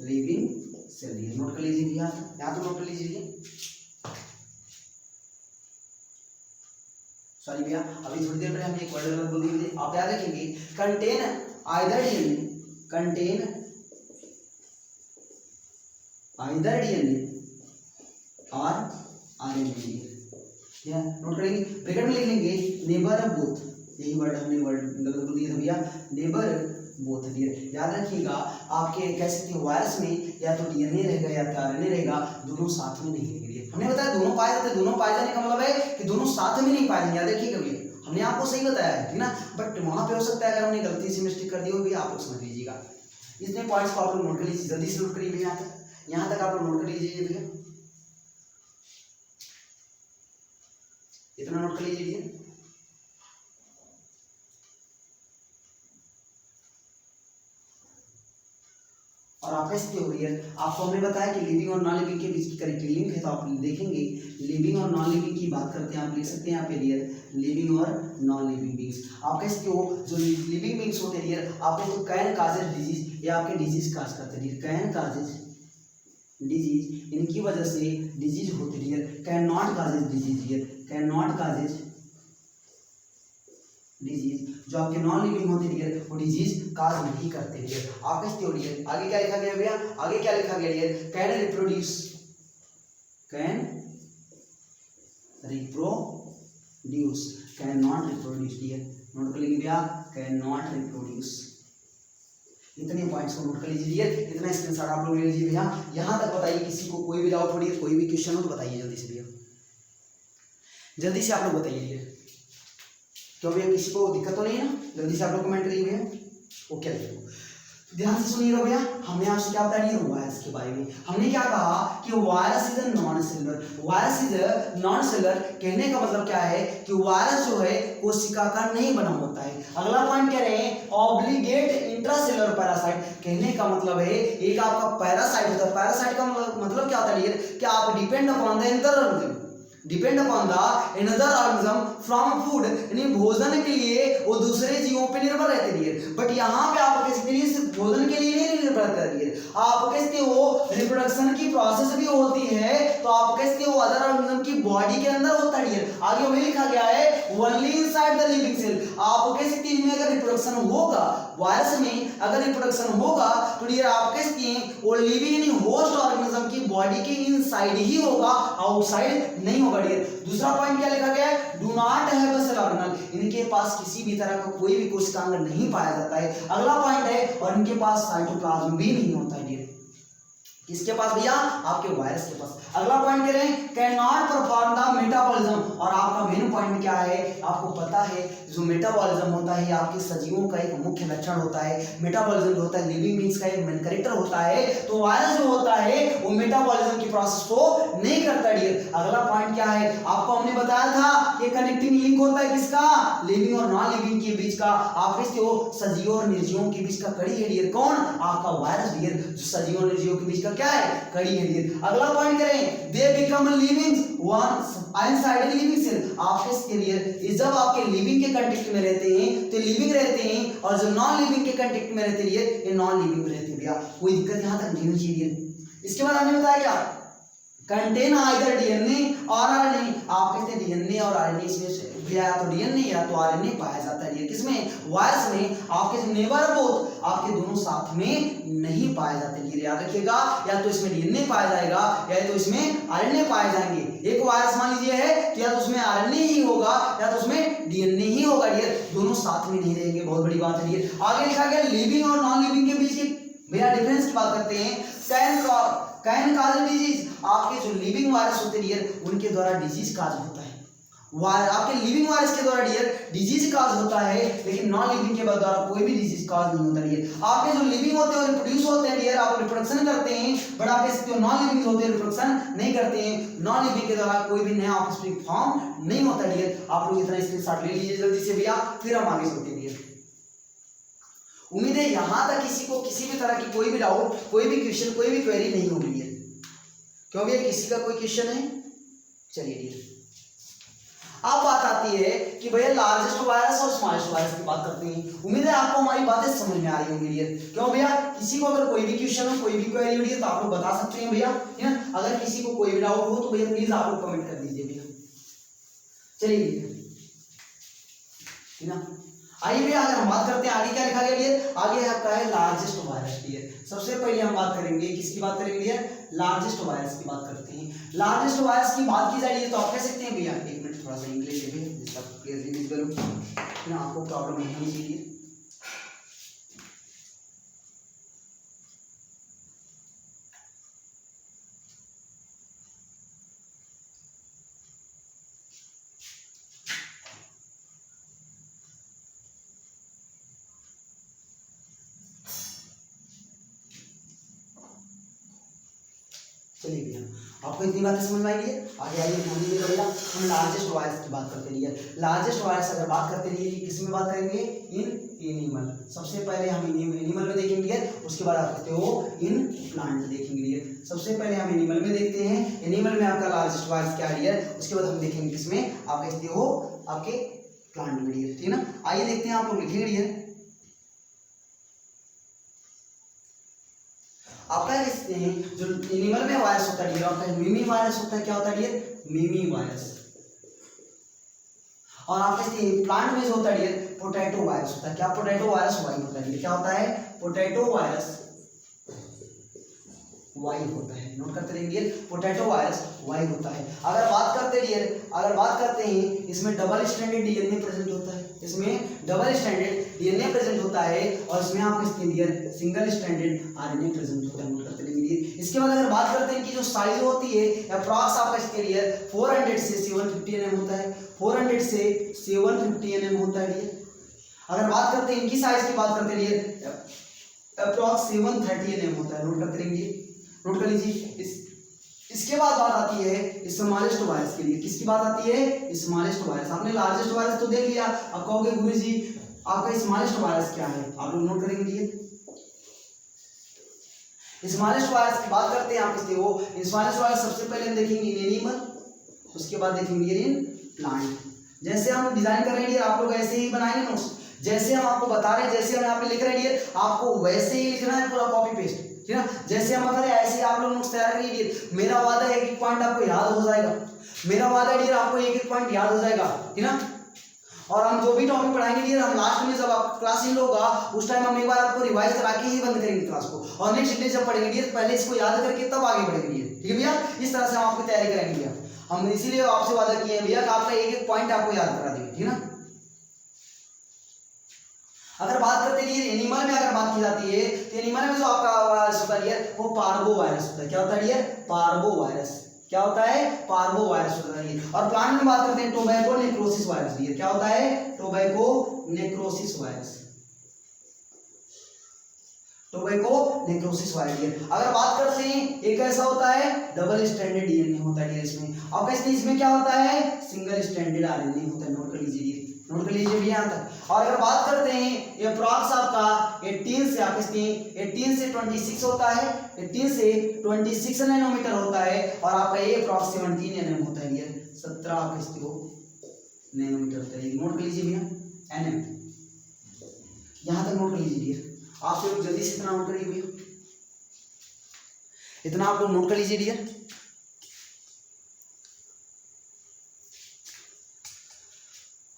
living cell. Note कर लीजिए भैया, यहाँ तो नोट कर लीजिए। सॉरी भैया, अभी थोड़ी देर पहले हमने एक वर्ड बोल दिए, आप याद रखेंगे contain either DNA, contain either DNA और RNA डियर। ठीक है, नोट करेंगे, ब्रैकेट में लिख लेंगे नेबर बोथ, यही वर्ड हमने वर्ड गलत बोल दिया भैया, नेबर बोथ डियर। याद रखिएगा आपके कह सकते हैं वायरस में या तो DNA रहेगा या तो RNA रहेगा, दोनों साथ में नहीं रहेंगे। हमने बताया दोनों पाए जाते, दोनों पाए जाने का मतलब है कि दोनों साथ में नहीं पाए जाएंगे। याद रखिएगा भैया, हमने आपको सही बताया है, ठीक ना, बट वहां पे हो सकता है अगर हमने गलती से मिस्टेक कर दी हो भैया, आप लोग समझ लीजिएगा। इतने पॉइंट्स को आप लोग नोट कर लीजिए, जल्दी से नोट करिए भैया, यहाँ तक आप लोग नोट कर लीजिए भैया, इतना नोट कर लीजिए। और आप कैसे हो रही है, आपको हमने बताया कि लिविंग और नॉन लिविंग के बीच की करेक्ट लिंक है, तो आप देखेंगे लिविंग और नॉन लिविंग की बात करते हैं, आप लिख सकते हैं यहाँ पे डियर लिविंग और नॉन लिविंग बींग्स। आप कैसे हो, जो लिविंग बींग्स होते हैं डियर, आपने तो कैन काजेज डिजीज, ये आपके डिजीज काज करते हैं डियर, कैन काजेज डिजीज, इनकी वजह से डिजीज होती है dear, can not causes disease dear, can not causes disease, जो आपके नॉन लिविंग होते हैं वो डिजीज काज नहीं करते हैं। आप कैसे हो डियर, आगे क्या लिखा गया भैया, आगे क्या लिखा गया dear, can reproduce, can reproduce, can not reproduce dear, note कर लीजिए भैया, कैन नॉट रिप्रोड्यूस। इतने पॉइंट्स को नोट कर लीजिए डियर, इतना स्क्रीनशॉट आप लोग ले लीजिए भैया। यहां तक बताइए, किसी को कोई भी डाउट हो डियर, कोई भी क्वेश्चन हो तो बताइए जल्दी से भैया, जल्दी से आप लोग बताइए डियर, क्यों भैया किसी को दिक्कत तो नहीं है ना, जल्दी से आप लोग कमेंट करिए भैया। ओके देखो ध्यान से सुनिएगा भैया, हमने आपसे क्या बताया वायरस के बारे में। हमने क्या कहा कि virus is a non cellular, virus is a non cellular, कहने का मतलब क्या है कि वायरस जो है कोशिका का नहीं बना होता है। अगला पॉइंट कह रहे हैं ऑब्लिगेट इंट्रासेलुलर पैरासाइट, कहने का मतलब है एक आपका पैरासाइट होता है। पैरासाइट का मतलब क्या होता है डियर, कि आप depend upon the inter depend upon the another organism from food, यानी भोजन के लिए वो दूसरे जीवों पे निर्भर रहते हैं। बट यहाँ पे आप कैसे लिए सिर्फ भोजन के लिए नहीं निर्भर कर रही है, आप कैसे हो रिप्रोडक्शन की प्रोसेस भी होती है, तो आप कैसे हो अदर ऑर्गेनिज्म की बॉडी के अंदर होता है। आगे वही लिखा गया है only inside the living cell, आप कैसे में अगर रिप्रोडक्शन होगा, वायरस में अगर रिप्रोडक्शन होगा तो डियर आप कैसे वो लिविंग यानी होस्ट ऑर्गेनिज्म की बॉडी के इनसाइड ही होगा, आउटसाइड नहीं होगा डियर। दूसरा पॉइंट क्या लिखा गया है, do not have a cell organelle, इनके पास किसी भी तरह का कोई भी कोशिकांग नहीं पाया जाता है। अगला पॉइंट है और इनके पास साइटोप्लाज्म भी नहीं होता है डियर, किसके पास भैया, आपके वायरस के पास। अगला पॉइंट कह रहे हैं can not perform the metabolism, और आपका मेन पॉइंट क्या है, आपको पता है जो मेटाबॉलिज्म होता है आपके सजीवों का एक मुख्य लक्षण होता है। मेटाबॉलिज्म जो होता है लिविंग बींग्स का एक मेन कैरेक्टर होता है, तो वायरस जो होता है वो मेटाबॉलिज्म की प्रोसेस को नहीं करता डियर। अगला पॉइंट क्या है, आपको हमने बताया था कि कनेक्टिंग लिंक होता है किसका, लिविंग और नॉन लिविंग के बीच का, आप किसके हो सजीवों और निर्जीवों के बीच का कड़ी है डियर, कौन, आपका वायरस डियर, जो सजीवों और निर्जीवों के बीच का क्या है, कड़ी है डियर। अगला पॉइंट करें they become living once inside living cell, आपके डियर जब आपके लिविंग के कांटेक्ट में रहते हैं तो लिविंग रहते हैं, और जो नॉन लिविंग के कांटेक्ट में रहते हैं ये नॉन लिविंग रहते हैं भैया, कोई दिक्कत यहां तक नहीं होनी चाहिए। इसके बाद हमने बताया क्या, कंटेन आइदर डीएनए और आरएनए, आप कहते हैं डीएनए और आरएनए इसमें या तो डीएनए या तो आरएनए पाया जाता है, किसमें, वायरस में। आपके जो नेबर बोथ आपके दोनों साथ में नहीं पाए जाते, याद रखिएगा, या तो इसमें डीएनए पाया जाएगा या तो इसमें आरएनए पाए जाएंगे। एक वायरस मान लीजिए है तो या तो उसमें आरएनए ही होगा या तो उसमें डीएनए ही होगा डियर, दोनों साथ में नहीं रहेंगे, बहुत बड़ी बात है डियर। आगे लिखा गया लिविंग और नॉन लिविंग के बीच की भैया डिफरेंस की बात करते हैं। कैन काज डिजीज, आपके जो लिविंग वायरस होते हैं डियर उनके द्वारा डिजीज काज होता है, आपके लिविंग वायरस के द्वारा डियर डिजीज काज होता है, लेकिन नॉन लिविंग के द्वारा कोई भी डिजीज काज नहीं होता डियर। आपके जो लिविंग होते हैं रिप्रोड्यूस होते हैं डियर, आप रिप्रोडक्शन करते हैं, बट आपके जो नॉन लिविंग होते हैं रिप्रोडक्शन नहीं करते हैं, नॉन लिविंग के द्वारा कोई भी नया ऑफस्प्रिंग फॉर्म नहीं होता डियर। आप लोग इतना स्क्रीनशॉट ले लीजिए जल्दी से भैया, फिर हम आगे चलते हैं डियर। उम्मीद है यहां तक किसी को किसी भी तरह की कोई भी डाउट, कोई भी क्वेश्चन, कोई भी क्वेरी नहीं होगी है, क्यों भैया किसी का कोई क्वेश्चन है, चलिए डियर। अब बात आती है कि भैया लार्जेस्ट वायरस और स्मॉलेस्ट वायरस की बात करते हैं। उम्मीद है आपको हमारी बातें समझ में आ रही होंगी डियर, क्यों भैया किसी को अगर कोई भी क्वेश्चन हो, कोई भी क्वेरी हो डियर तो आप लोग बता सकते हैं भैया, है ना। अगर किसी को कोई भी डाउट हो तो भैया प्लीज आप लोग कमेंट कर दीजिए भैया, चलिए ठीक है ना। आइए भैया अगर हम बात करते हैं आगे क्या लिखा गया डियर, आगे आपका है लार्जेस्ट वायरस डियर। सबसे पहले हम बात करेंगे किसकी बात करेंगे डियर, लार्जेस्ट वायरस की बात करते हैं। लार्जेस्ट वायरस की बात की जाए तो आप कह सकते हैं भैया, एक मिनट थोड़ा सा इंग्लिश लिखे जिसका क्लियरली विजिबल हो ना, आपको प्रॉब्लम नहीं होनी चाहिए। चलिए भैया आपको इतनी बातें समझ में आई है। आगे आइए ध्यान दीजिएगा भैया, हम लार्जेस्ट वायरस की बात करते रहिए। लार्जेस्ट वायरस अगर बात करते रहिए किस में बात करेंगे, इन एनिमल। सबसे पहले हम एनिमल में देखेंगे, उसके बाद आप कहते हो इन प्लांट देखेंगे। सबसे पहले हम एनिमल में देखते हैं, एनिमल में आपका लार्जेस्ट वायरस क्या है, उसके बाद हम देखेंगे किसमें, आप कहते हो आपके प्लांट में, ठीक है ना। आइए देखते हैं, आप लोग लिखेंगे आपका जो एनिमल में वायरस होता है आपका मिमी वायरस होता है। क्या होता है मिमी वायरस। और आपके प्लांट में जो होता है पोटैटो वायरस होता है। क्या पोटैटो वायरस वाई होता है, क्या होता है पोटैटो वायरस वाई होता है। नोट करते रहिए, पोटैटो वायरस वाई होता है। अगर बात करते हैं इसमें डबल स्ट्रैंडेड डीएनए प्रेजेंट होता है, इसमें डबल स्ट्रैंडेड डीएनए प्रेजेंट होता है और इसमें आपके सिंगल स्ट्रैंडेड आरएनए प्रेजेंट होता है। नोट करते रहिए। इसके बाद अगर बात करते हैं कि जो साइज होती है अप्रॉक्स आपका इसके लिए 400 से 750 एनएम होता है, 400 से 750 एनएम होता है। अगर बात करते हैं इनकी साइज की बात करते रहिए अप्रॉक्स 730 एनएम होता है। नोट करते रहिए, नोट कर लीजिए। इसके बाद बात आती है स्मॉलेस्ट वायरस के लिए। किसकी बात आती है, स्मॉलेस्ट वायरस। आपने लार्जेस्ट वायरस तो देख लिया, अब कहोगे गुरुजी आपका स्मॉलेस्ट वायरस क्या है, आप लोग नोट करेंगे। स्मॉलेस्ट वायरस की बात करते हैं आप इसके वो स्मॉलेस्ट वायरस सबसे पहले हम देखेंगे एनिमल, उसके बाद देखेंगे इन प्लांट। जैसे हम डिजाइन कर रहे हैं आप लोग ऐसे ही बनाएंगे नोट्स, जैसे हम आपको बता रहे हैं, जैसे हम यहाँ पे लिख रहे हैं आपको वैसे ही लिखना है, पूरा कॉपी पेस्ट, ठीक है ना। जैसे हम बता रहे हैं ऐसे ही आप लोग नोट्स तैयार करिए। मेरा वादा है एक पॉइंट आपको याद हो जाएगा, मेरा वादा है आपको एक पॉइंट याद हो जाएगा, ठीक है ना। और हम जो भी टॉपिक पढ़ाएंगे डियर, हम लास्ट में जब आप क्लास इन होगा उस टाइम हम एक बार आपको रिवाइज करा के ही बंद करेंगे क्लास को, और नेक्स्ट डे जब पढ़ेंगे डियर पहले इसको याद करके तब आगे बढ़ेंगे डियर, ठीक है भैया। इस तरह से हम आपकी तैयारी करेंगे भैया। हम इसीलिए आपसे वादा किए हैं भैया कि आपका एक पॉइंट आपको याद करा देंगे, ठीक है ना। अगर बात करते हैं एनिमल में, अगर बात की जाती है तो एनिमल में जो आपका वायरस होता है वो पार्वो वायरस होता है। क्या होता है पार्वो वायरस। क्या होता है पार्वो वायरस होता है। और प्लांट में बात करते हैं टोबैको नेक्रोसिस वायरस। क्या होता है tobacco necrosis virus, tobacco necrosis virus. अगर बात करते हैं एक ऐसा होता है डबल स्ट्रैंडेड डीएनए होता है इसमें। अब कैसे इसमें क्या होता है सिंगल स्ट्रैंडेड आरएनए होता है। नोट कर लीजिए, नोट कर लीजिए भी यहाँ तक। और अगर बात करते हैं ये अप्रॉक्स आपका 18 से आप इसकी 18 से 26 होता है, 18 से 26 नैनोमीटर होता है। और आपका ये अप्रॉक्स 17 एनएम होता है, ये 17 आप इसको नैनोमीटर होता है। नोट कर लीजिए भैया एनएम, यहाँ तक नोट कर लीजिए। आप लोग जल्दी से इतना नोट करिए भैया, इतना आप लोग नोट कर लीजिए डियर।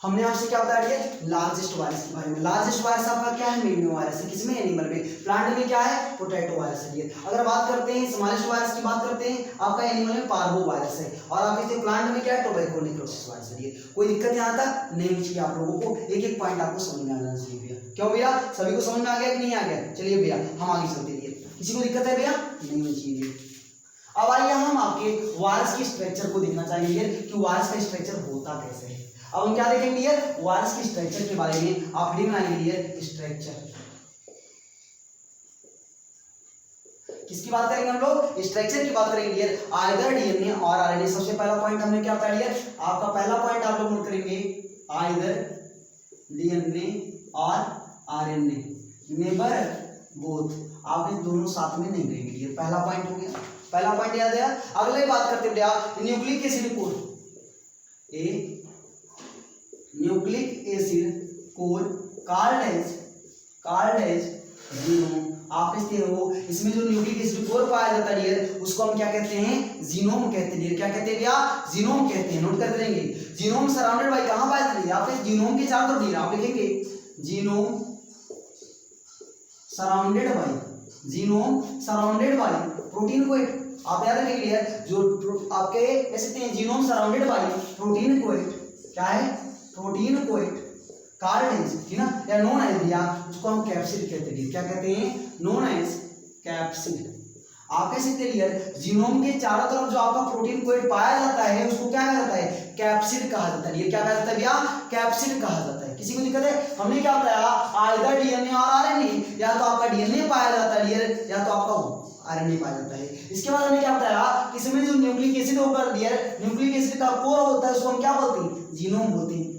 हमने आपसे क्या बताया डियर लार्जेस्ट वायरस के बारे में। लार्जेस्ट वायरस आपका क्या है मिमी वायरस है। किसमें एनिमल में। प्लांट में क्या है पोटैटो वायरस है डियर। अगर बात करते हैं स्मॉलेस्ट वायरस की बात करते हैं आपका एनिमल में पार्वो वायरस है। और आपके प्लांट में क्या है टोबैको नेक्रोसिस वायरस है डियर। कोई दिक्कत यहाँ तक नहीं चाहिए आप लोगों को, एक एक पॉइंट आपको समझ में आना चाहिए भैया। क्यों भैया सभी को समझ में आ गया कि नहीं आ गया। चलिए भैया हम आगे चलते हैं, किसी को दिक्कत है भैया नहीं होनी चाहिए। अब आइए हम आपके वायरस के स्ट्रक्चर को देखना चाहेंगे कि वायरस का स्ट्रक्चर होता कैसे है। अब हम क्या देखेंगे वायरस के स्ट्रक्चर के बारे में आप हेडिंग बनाएंगे स्ट्रक्चर। किसकी बात करेंगे हम लोग स्ट्रक्चर की बात करेंगे आइदर डीएनए और आरएनए। सबसे पहला पॉइंट हमने क्या बताया आपका पहला पॉइंट आप लोग नोट करेंगे आइदर डीएनए और आरएनए नेबर बोथ। आप इन दोनों साथ में नहीं रहेंगे, पहला पॉइंट हो गया। पहला पॉइंट याद है। अगले बात करते हैं nucleic acid core. A nucleic acid core called as genome. आप इसके हो इसमें जो न्यूक्लिक एसिड कोर पाया जाता है उसको हम क्या कहते हैं जीनोम कहते हैं। क्या कहते हैं भैया जीनोम कहते हैं। नोट करते रहेंगे जीनोम सराउंडेड बाय कहां पाया जाता है आप जीनोम के चारों तरफ आप लिखेंगे जीनोम सराउंडेड बाय प्रोटीन कोएट। आप याद रखिए जो आपके कह सकते हैं जीनोम सराउंडेड बाय प्रोटीन कोएट, क्या है प्रोटीन कोएट कार्डेंस, ठीक ना, या नोन एज भैया उसको हम कैप्सिड कहते हैं। क्या कहते हैं? Known as capsid. आप कह सकते हैं जीनोम के चारों तरफ जो आपका प्रोटीन कोएट पाया जाता है उसको क्या कहा जाता है? कैप्सिड कहा जाता है। ये क्या कहा जाता है भैया? कैप्सिड कहा जाता है। किसी को दिक्कत है? हमने क्या बताया आइदर डीएनए और आरएनए, या तो आपका डीएनए पाया जाता है डियर, या तो आपका आरएनए पाया जाता है। इसके बाद हमने क्या बताया कि इसमें जो न्यूक्लिक एसिड होकर डियर, न्यूक्लिक एसिड का कोर होता है उसको हम क्या बोलते हैं? जीनोम बोलते हैं।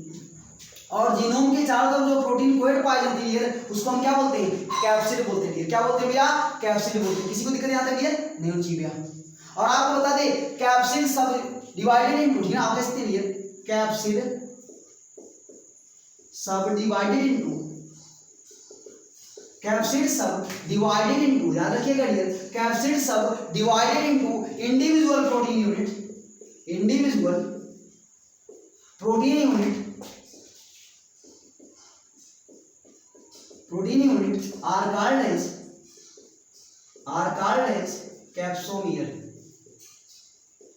और जीनोम के चारों तरफ जो प्रोटीन कोएट पाई जाती है उसको हम क्या बोलते हैं? कैप्सिड बोलते हैं। क्या बोलते हैं भैया? कैप्सिड बोलते हैं। किसी को दिक्कत यहाँ तक भैया? नहीं होनी चाहिए भैया। और आपको बता दे कैप्सिड सब डिवाइडेड इनटू, ठीक है, आप कह सकते हैं कैप्सिड सब डिवाइडेड इनटू, कैप्सिड सब डिवाइडेड इनटू, याद रखिएगा डियर, कैप्सिड सब divided into individual protein unit, individual protein unit are called as capsomere.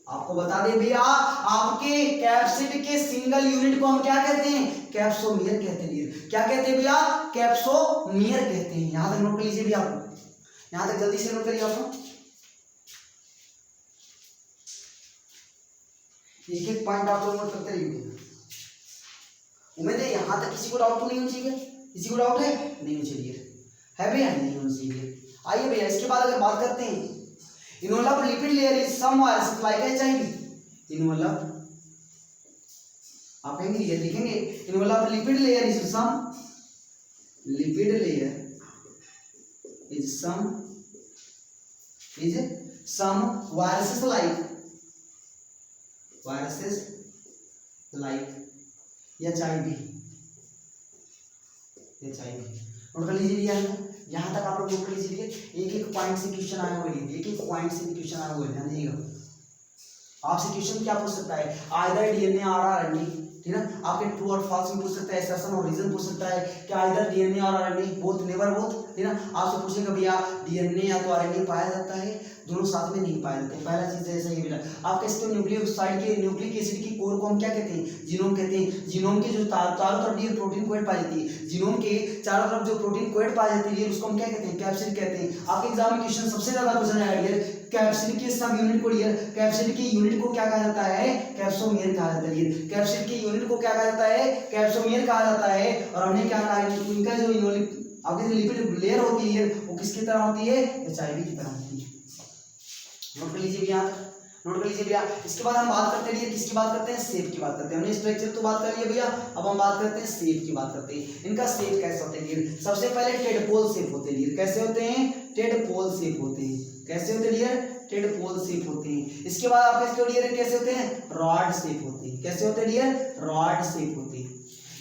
आपको बता दें भैया आपके कैप्सिड के सिंगल यूनिट को हम क्या कहते हैं? कैप्सोमियर कहते हैं। क्या कहते हैं भैया? कैप्सोमियर कहते हैं। यहां तक नोट कर लीजिए भैया, आपको यहां तक जल्दी से नोट करिए। आप एक एक पॉइंट आप लोग नोट करते रहिए। उम्मीद है यहां तक किसी को डाउट तो नहीं होना चाहिए। किसी को डाउट है? नहीं होना चाहिए, है भैया? नहीं होना चाहिए। आइए भैया इसके बाद अगर बात करते हैं envelope lipid layer is some virus like HIV. Envelope आप कहेंगे ये लिखेंगे envelope lipid layer is some, lipid layer is some viruses like HIV. Note कर लीजिए यहाँ तक आप लोग नोट कर लीजिए। एक एक पॉइंट से क्वेश्चन आया हुआ है, एक एक पॉइंट से क्वेश्चन आया हुआ है, ध्यान दीजिएगा। आपसे क्वेश्चन क्या पूछ सकता है? आइदर डीएनए और आरएनए, ठीक है, आपके ट्रू और फॉल्स में पूछ सकता है, असर्शन और रीजन पूछ सकता है कि आइदर डीएनए और आरएनए बोथ नेवर बोथ, ठीक है। आपसे पूछेगा भैया डीएनए या तो आरएनए पाया जाता है, दोनों साथ में नहीं पाए जाते। पहला चीज ऐसा ही बेटा आप कह सकते हो न्यूक्लियोसाइड के न्यूक्लिक एसिड की कोर को हम क्या कहते हैं? जीनोम कहते हैं। जीनोम के जो चारों तरफ ये प्रोटीन कोएट पाई जाती है, जीनोम के चारों तरफ जो प्रोटीन कोएट पाई जाती है उसको हम क्या कहते हैं? कैप्सिड कहते हैं। आपके एग्जाम में क्वेश्चन सबसे ज्यादा पूछा जाएगा डियर कैप्सिड के सब यूनिट को, डियर कैप्सिड के यूनिट को क्या कहा जाता है? कैप्सोमियर कहा जाता है। कैप्सिड के यूनिट को क्या कहा जाता है? कैप्सोमियर कहा जाता है। और हमने क्या कहा है इनका जो आपकी लिपिड लेयर होती है वो किसकी तरह होती है? एचआईवी की तरह होती है। नोट कर लीजिए भैया, नोट कर लीजिए भैया। इसके बाद हम बात करते हैं किसकी बात करते हैं? शेप की बात करते हैं। हमने स्ट्रक्चर तो बात कर लिया भैया, अब हम बात करते हैं शेप की बात करते हैं। इनका शेप कैसे होते हैं? सबसे पहले टेडपोल शेप होते हैं। कैसे होते हैं? टेडपोल शेप होते हैं। कैसे होते हैं? टेडपोल शेप होते हैं। इसके बाद आप कैसे होते हैं? रॉड शेप होते हैं। कैसे होते हैं? रॉड शेप होते हैं।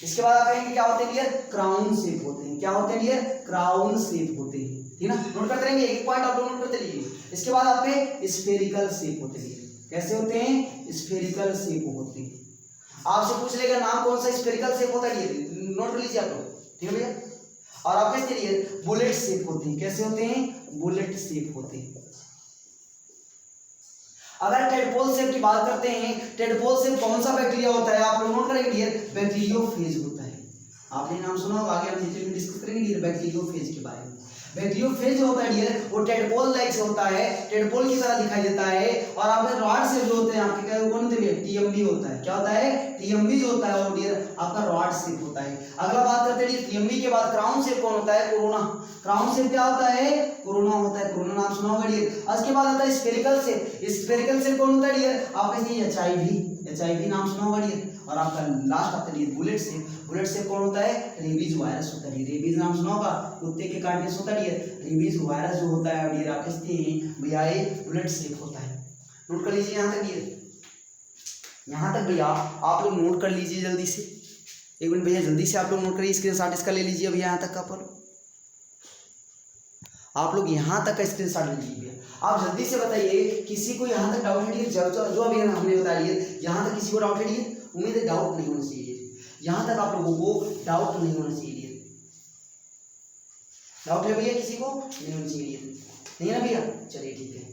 इसके बाद आप कहेंगे क्या होते हैं? क्राउन शेप होते हैं। क्या होते हैं? क्राउन शेप होते हैं, ठीक ना। नोट करते रहेंगे, एक पॉइंट आप लोग नोट करते रहिए। इसके बाद आपके स्फेरिकल शेप होते हैं। कैसे होते हैं? स्फेरिकल शेप होते हैं। आपसे पूछ लेगा नाम कौन सा स्फेरिकल शेप होता है, नोट कर लीजिए आप लोग, ठीक है भैया। और आपके लिए बुलेट शेप होते हैं। कैसे होते हैं? बुलेट शेप होते हैं। अगर टेडपोल शेप की बात करते हैं, टेडपोल शेप कौन सा बैक्टीरिया होता है आप लोग नोट करेंगे? बैक्टीरियोफेज होता है। आपने नाम सुना होगा, आगे हम डिटेल में डिस्कस करेंगे बैक्टीरियोफेज के बारे में। बैक्टीरियोफेज होता है डियर वो टेडपोल लाइक से होता है, टेडपोल की तरह दिखाई देता है। और आपके रॉड शेप जो होते हैं आपके क्या कौन होते हैं? टीएमबी होता है। क्या होता है? टीएमबी जो होता है वो डियर आपका रॉड शेप होता है। अगला बात करते हैं टीएमबी के बाद क्राउन शेप कौन होता है? कोरोना। क्राउन शेप क्या होता है? कोरोना होता है। कोरोना नाम सुना होगा डियर। उसके बाद आता है स्फेरिकल शेप। स्फेरिकल शेप कौन होता है डियर? आप कहते हैं एचआईवी। एचआईवी नाम सुना होगा डियर। और आपका लास्ट आता है बुलेट शेप। बुलेट शेप कौन होता है? रेबीज वायरस होता है। रेबीज नाम सुना होगा, कुत्ते के काटने से होता है डियर। रेबीज वायरस जो होता है डियर आप कहते हैं भैया ये बुलेट शेप होता है। नोट कर लीजिए यहाँ तक डियर, यहाँ तक भैया आप लोग नोट कर लीजिए जल्दी से। एक मिनट भैया जल्दी से आप लोग नोट करिए, स्क्रीनशॉट इसका ले लीजिए भैया। यहाँ तक का पर आप लोग यहाँ तक का स्क्रीनशॉट ले लीजिए भैया। आप जल्दी से बताइए किसी को यहाँ तक डाउट है? जो अभी हमने बता दिए यहाँ तक किसी को डाउट है? उम्मीद है डाउट नहीं होना चाहिए। यहाँ तक आप लोगों को डाउट नहीं होना चाहिए। डाउट है भैया किसी को? नहीं होनी चाहिए, नहीं है ना भैया? चलिए ठीक है,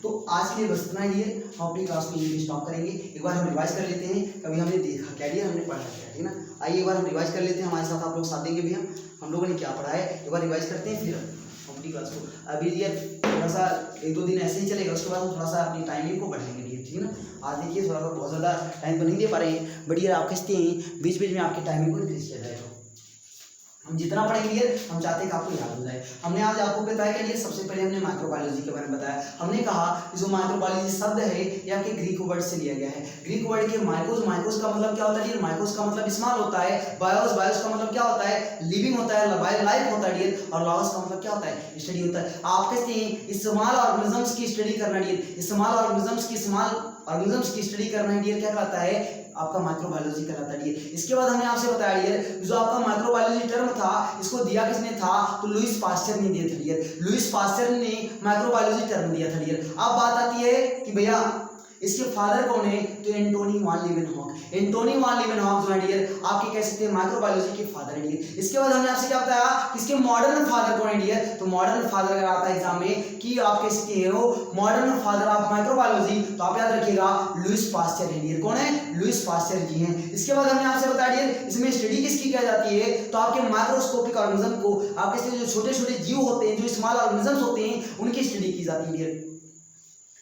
तो आज के लिए बस इतना ही है। हम अपनी क्लास में यही स्टॉप करेंगे। एक बार हम रिवाइज कर लेते हैं, कभी हमने देखा क्या डियर, हमने पढ़ा क्या, ठीक ना? आइए एक बार हम रिवाइज कर लेते हैं, हमारे साथ आप लोग साथ देंगे भैया, हम लोगों ने क्या पढ़ा है एक बार रिवाइज करते हैं, फिर हम अपनी क्लास को अभी डियर थोड़ा सा 1-2 दिन ऐसे ही चलेगा, उसके बाद हम थोड़ा सा अपनी टाइमिंग को बढ़ाएंगे डियर, ठीक है ना? आज देखिए थोड़ा सा बहुत ज़्यादा टाइम तो नहीं दे पा रहे हैं, बट डियर आप कहते हैं बीच बीच में आपकी टाइमिंग को इंक्रीज किया जाएगा। हम जितना पढ़ेंगे हम चाहते हैं कि आपको याद हो जाए। हमने आज आपको बताया कि ये सबसे पहले हमने माइक्रोबायोलॉजी के बारे में बताया। हमने कहा कि जो माइक्रोबायोलॉजी शब्द है ये आपके ग्रीक वर्ड से लिया गया है। ग्रीक वर्ड के माइकोस, माइकोस का मतलब क्या होता है? माइकोस का मतलब स्मॉल होता है, बायोस, बायोस का मतलब क्या होता है? लिविंग होता है, लाइफ होता है डियर, और लॉस का मतलब क्या होता है? स्टडी होता है। आप कहते हैं स्मॉल ऑर्गेनिजम्स की स्टडी करना डियर, स्मॉल ऑर्गेनिजम्स की स्टडी करना डियर क्या कहलाता है? आपका माइक्रोबायोलॉजी कहलाता है डियर। इसके बाद हमने आपसे बताया डियर जो आपका माइक्रोबायोलॉजी टर्म था इसको दिया किसने था? तो लुईस पास्चर ने दिया था डियर। लुईस पास्चर ने माइक्रोबायोलॉजी टर्म दिया था डियर। अब बात आती है कि भैया इसके फादर कौन है? तो Antony van Leeuwenhoek. Antony van Leeuwenhoek जो है डियर आपके कह सकते हैं माइक्रोबायोलॉजी के फादर है डियर। इसके बाद हमने आपसे क्या बताया कि इसके मॉडर्न फादर कौन है डियर? तो मॉडर्न फादर अगर आता है एग्जाम में कि आप कह सकते हो मॉडर्न फादर ऑफ माइक्रोबायोलॉजी, तो आप याद रखिएगा लुईस पास्चर है डियर। कौन है? लुईस पास्चर जी हैं। इसके बाद हमने आपसे बताया डियर इसमें स्टडी किसकी की जाती है? तो आपके माइक्रोस्कोपिक ऑर्गेनिज्म को, आपके जो छोटे छोटे जीव होते हैं, जो स्मॉल ऑर्गेनिजम्स होते हैं, उनकी स्टडी की जाती है डियर।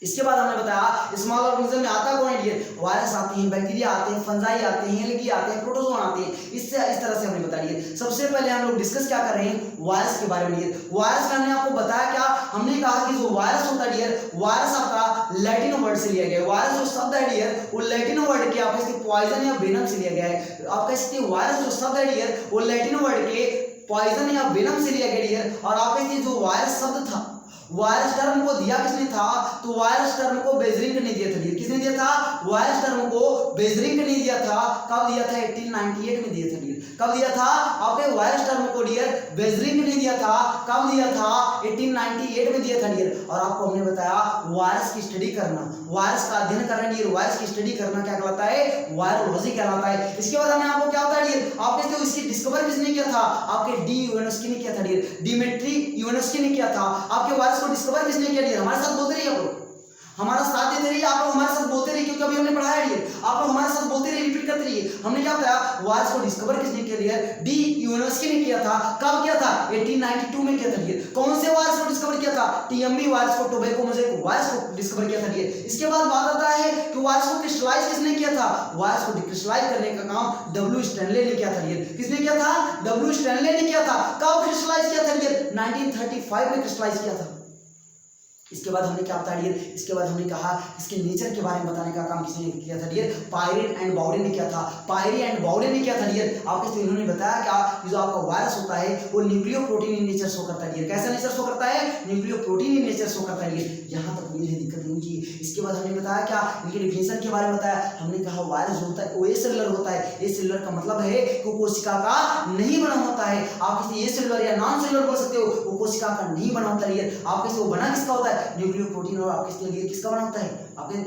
इसके बाद हमने बताया स्मॉल ऑर्गेनिज्म में आता कौन है डियर? वायरस आते हैं, बैक्टीरिया आते हैं, फंजाई आते हैं, एल्गी आते हैं, प्रोटोजोआ आते हैं। इस तरह से हमने बता दिया। सबसे पहले हम लोग डिस्कस क्या कर रहे हैं? वायरस के बारे में डियर। वायरस का हमने आपको बताया क्या? हमने कहा कि जो वायरस होता है डियर, वायरस आपका लैटिन वर्ड से लिया गया है। वायरस जो शब्द है डियर वो लैटिन वर्ड के आप इसके पॉइजन या वेनम से लिया गया है। आप कह सकते हैं वायरस जो शब्द है डियर वो लैटिन वर्ड के पॉइजन या वेनम से लिया गया डियर। और आप कहते हैं जो वायरस शब्द था, वायरस टर्म को दिया किसने था? तो वायरस टर्म को बेजरिंग ने दिया था डियर। किसने दिया था? वायरस टर्म को बेजरिंग ने दिया था। कब दिया था? 1898 में दिया था डियर। कब दिया था? आपके वायरस टर्म को डियर बेजरिंग ने दिया था। कब दिया था? 1898 में दिया था डियर। और आपको हमने बताया वायरस की स्टडी करना, वायरस का अध्ययन करना डियर, वायरस की स्टडी करना क्या कहलाता है? वायरोलॉजी कहलाता है। इसके बाद हमने आपको क्या बताया डियर? आप कहते हो इसकी डिस्कवर किसने किया था? आपके डी यूएनएसकी ने किया था डियर। डिमिट्री यूएनएसकी ने किया था। आपके वायरस को डिस्कवर किसने किया डियर? हमारे साथ बोलते रहिए आप लोग, हमारा साथ देते रहिए, आप लोग हमारे साथ बोलते रहिए, क्योंकि अभी हमने पढ़ाया डियर। आप लोग हमारे साथ बोलते रहिए, रिपीट करते रहिए। हमने क्या बताया? वायरस को डिस्कवर किसने किया डियर? डी यूएनएसकी ने किया था। कब किया था? 1892 में किया था डियर। कौन से वायरस को डिस्कवर किया था? टीएमबी वायरस को, टोबैको मोज़ेक वायरस को डिस्कवर किया था डियर। इसके बाद बात आता है कि वायरस को क्रिस्टलाइज किसने किया था? वायरस को डिक्रिस्टलाइज करने का काम डब्ल्यू स्टैनले ने किया था डियर। किसने किया था? डब्ल्यू स्टैनले ने किया था। कब क्रिस्टलाइज किया था डियर? 1935 में क्रिस्टलाइज किया था। इसके बाद हमने क्या बताया डियर? इसके बाद हमने कहा इसके नेचर के बारे में बताने का काम किसने किया था डियर? पायरेट एंड बाउडे ने किया था। पायरी एंड बाउडे ने किया था डियर। आपको इन्होंने बताया क्या जो आपका वायरस होता है वो nucleo protein in nature show करता है डियर। कैसा नेचर शो करता है? Nucleo protein in nature show करता है डियर। यहाँ तक मुझे दिक्कत नहीं चाहिए। इसके बाद हमने बताया क्या इनके डिफिनेशन के बारे में बताया। हमने कहा वायरस जो होता है वो ए सेलुलर होता है। ए सेलुलर का मतलब है कि कोशिका का नहीं बना होता है। आप किसी ए सेलुलर या नॉन सेलुलर बोल सकते हो, वो कोशिका का नहीं बना होता है। आप कैसे वो बना किसका होता है? Nucleo protein. और आपके लिए किसका बना होता है? आपके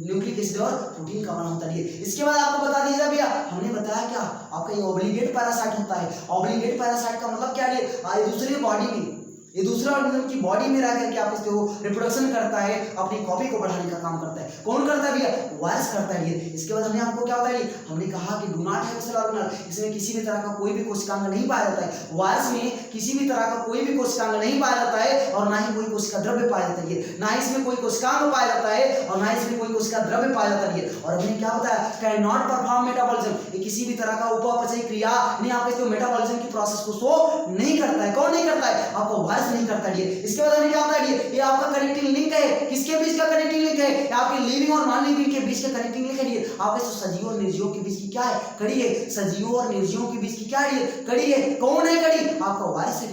न्यूक्लिक एसिड और प्रोटीन का बना होता है। इसके बाद आपको बता दीजिए भैया हमने बताया क्या आपका ये ऑब्लिगेट पैरासाइट होता है। ऑब्लिगेट पैरासाइट का मतलब क्या है? दूसरे बॉडी में, ये दूसरा ऑर्गेनिज्म की बॉडी में रह करके आप इसको रिप्रोडक्शन करता है, अपनी कॉपी को बढ़ाने का काम करता है। कौन करता है भैया? वायरस करता है। इसके बाद हमने आपको क्या बताया? हमने कहा कि do not have cell organelle, इसमें किसी भी तरह का कोई भी कोशिकांग नहीं पाया जाता है। वायरस में किसी भी तरह का कोई भी कोशिकांग नहीं पाया जाता है और ना ही कोई कोशिका द्रव्य पाया जाता है। ना ही इसमें कोई कोशिकांग पाया जाता है और ना ही इसमें कोई कोशिका द्रव्य पाया जाता है। और हमने क्या बताया? कैन नॉट परफॉर्म मेटाबॉलिज्म, ये किसी भी तरह का उपापचयी क्रिया नहीं, आप इसको मेटाबॉलिज्म की प्रोसेस को शो नहीं करता है। कौन नहीं करता है? आपको वायरस नहीं करता है। इसके बाद हमें क्या होता है? ये आपका कनेक्टिंग लिंक है। किसके बीच का कनेक्टिंग लिंक है? आपके लिविंग और नॉन लिविंग के बीच का कनेक्टिंग लिंक है। आपके सजीव और निर्जीव के बीच की क्या है? कड़ी है। सजीव और निर्जीव के बीच की क्या है? कड़ी है। कौन है कड़ी? आपका वायरस है।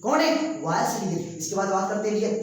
कौन है? वायरस है। इसके बाद बात करते हैं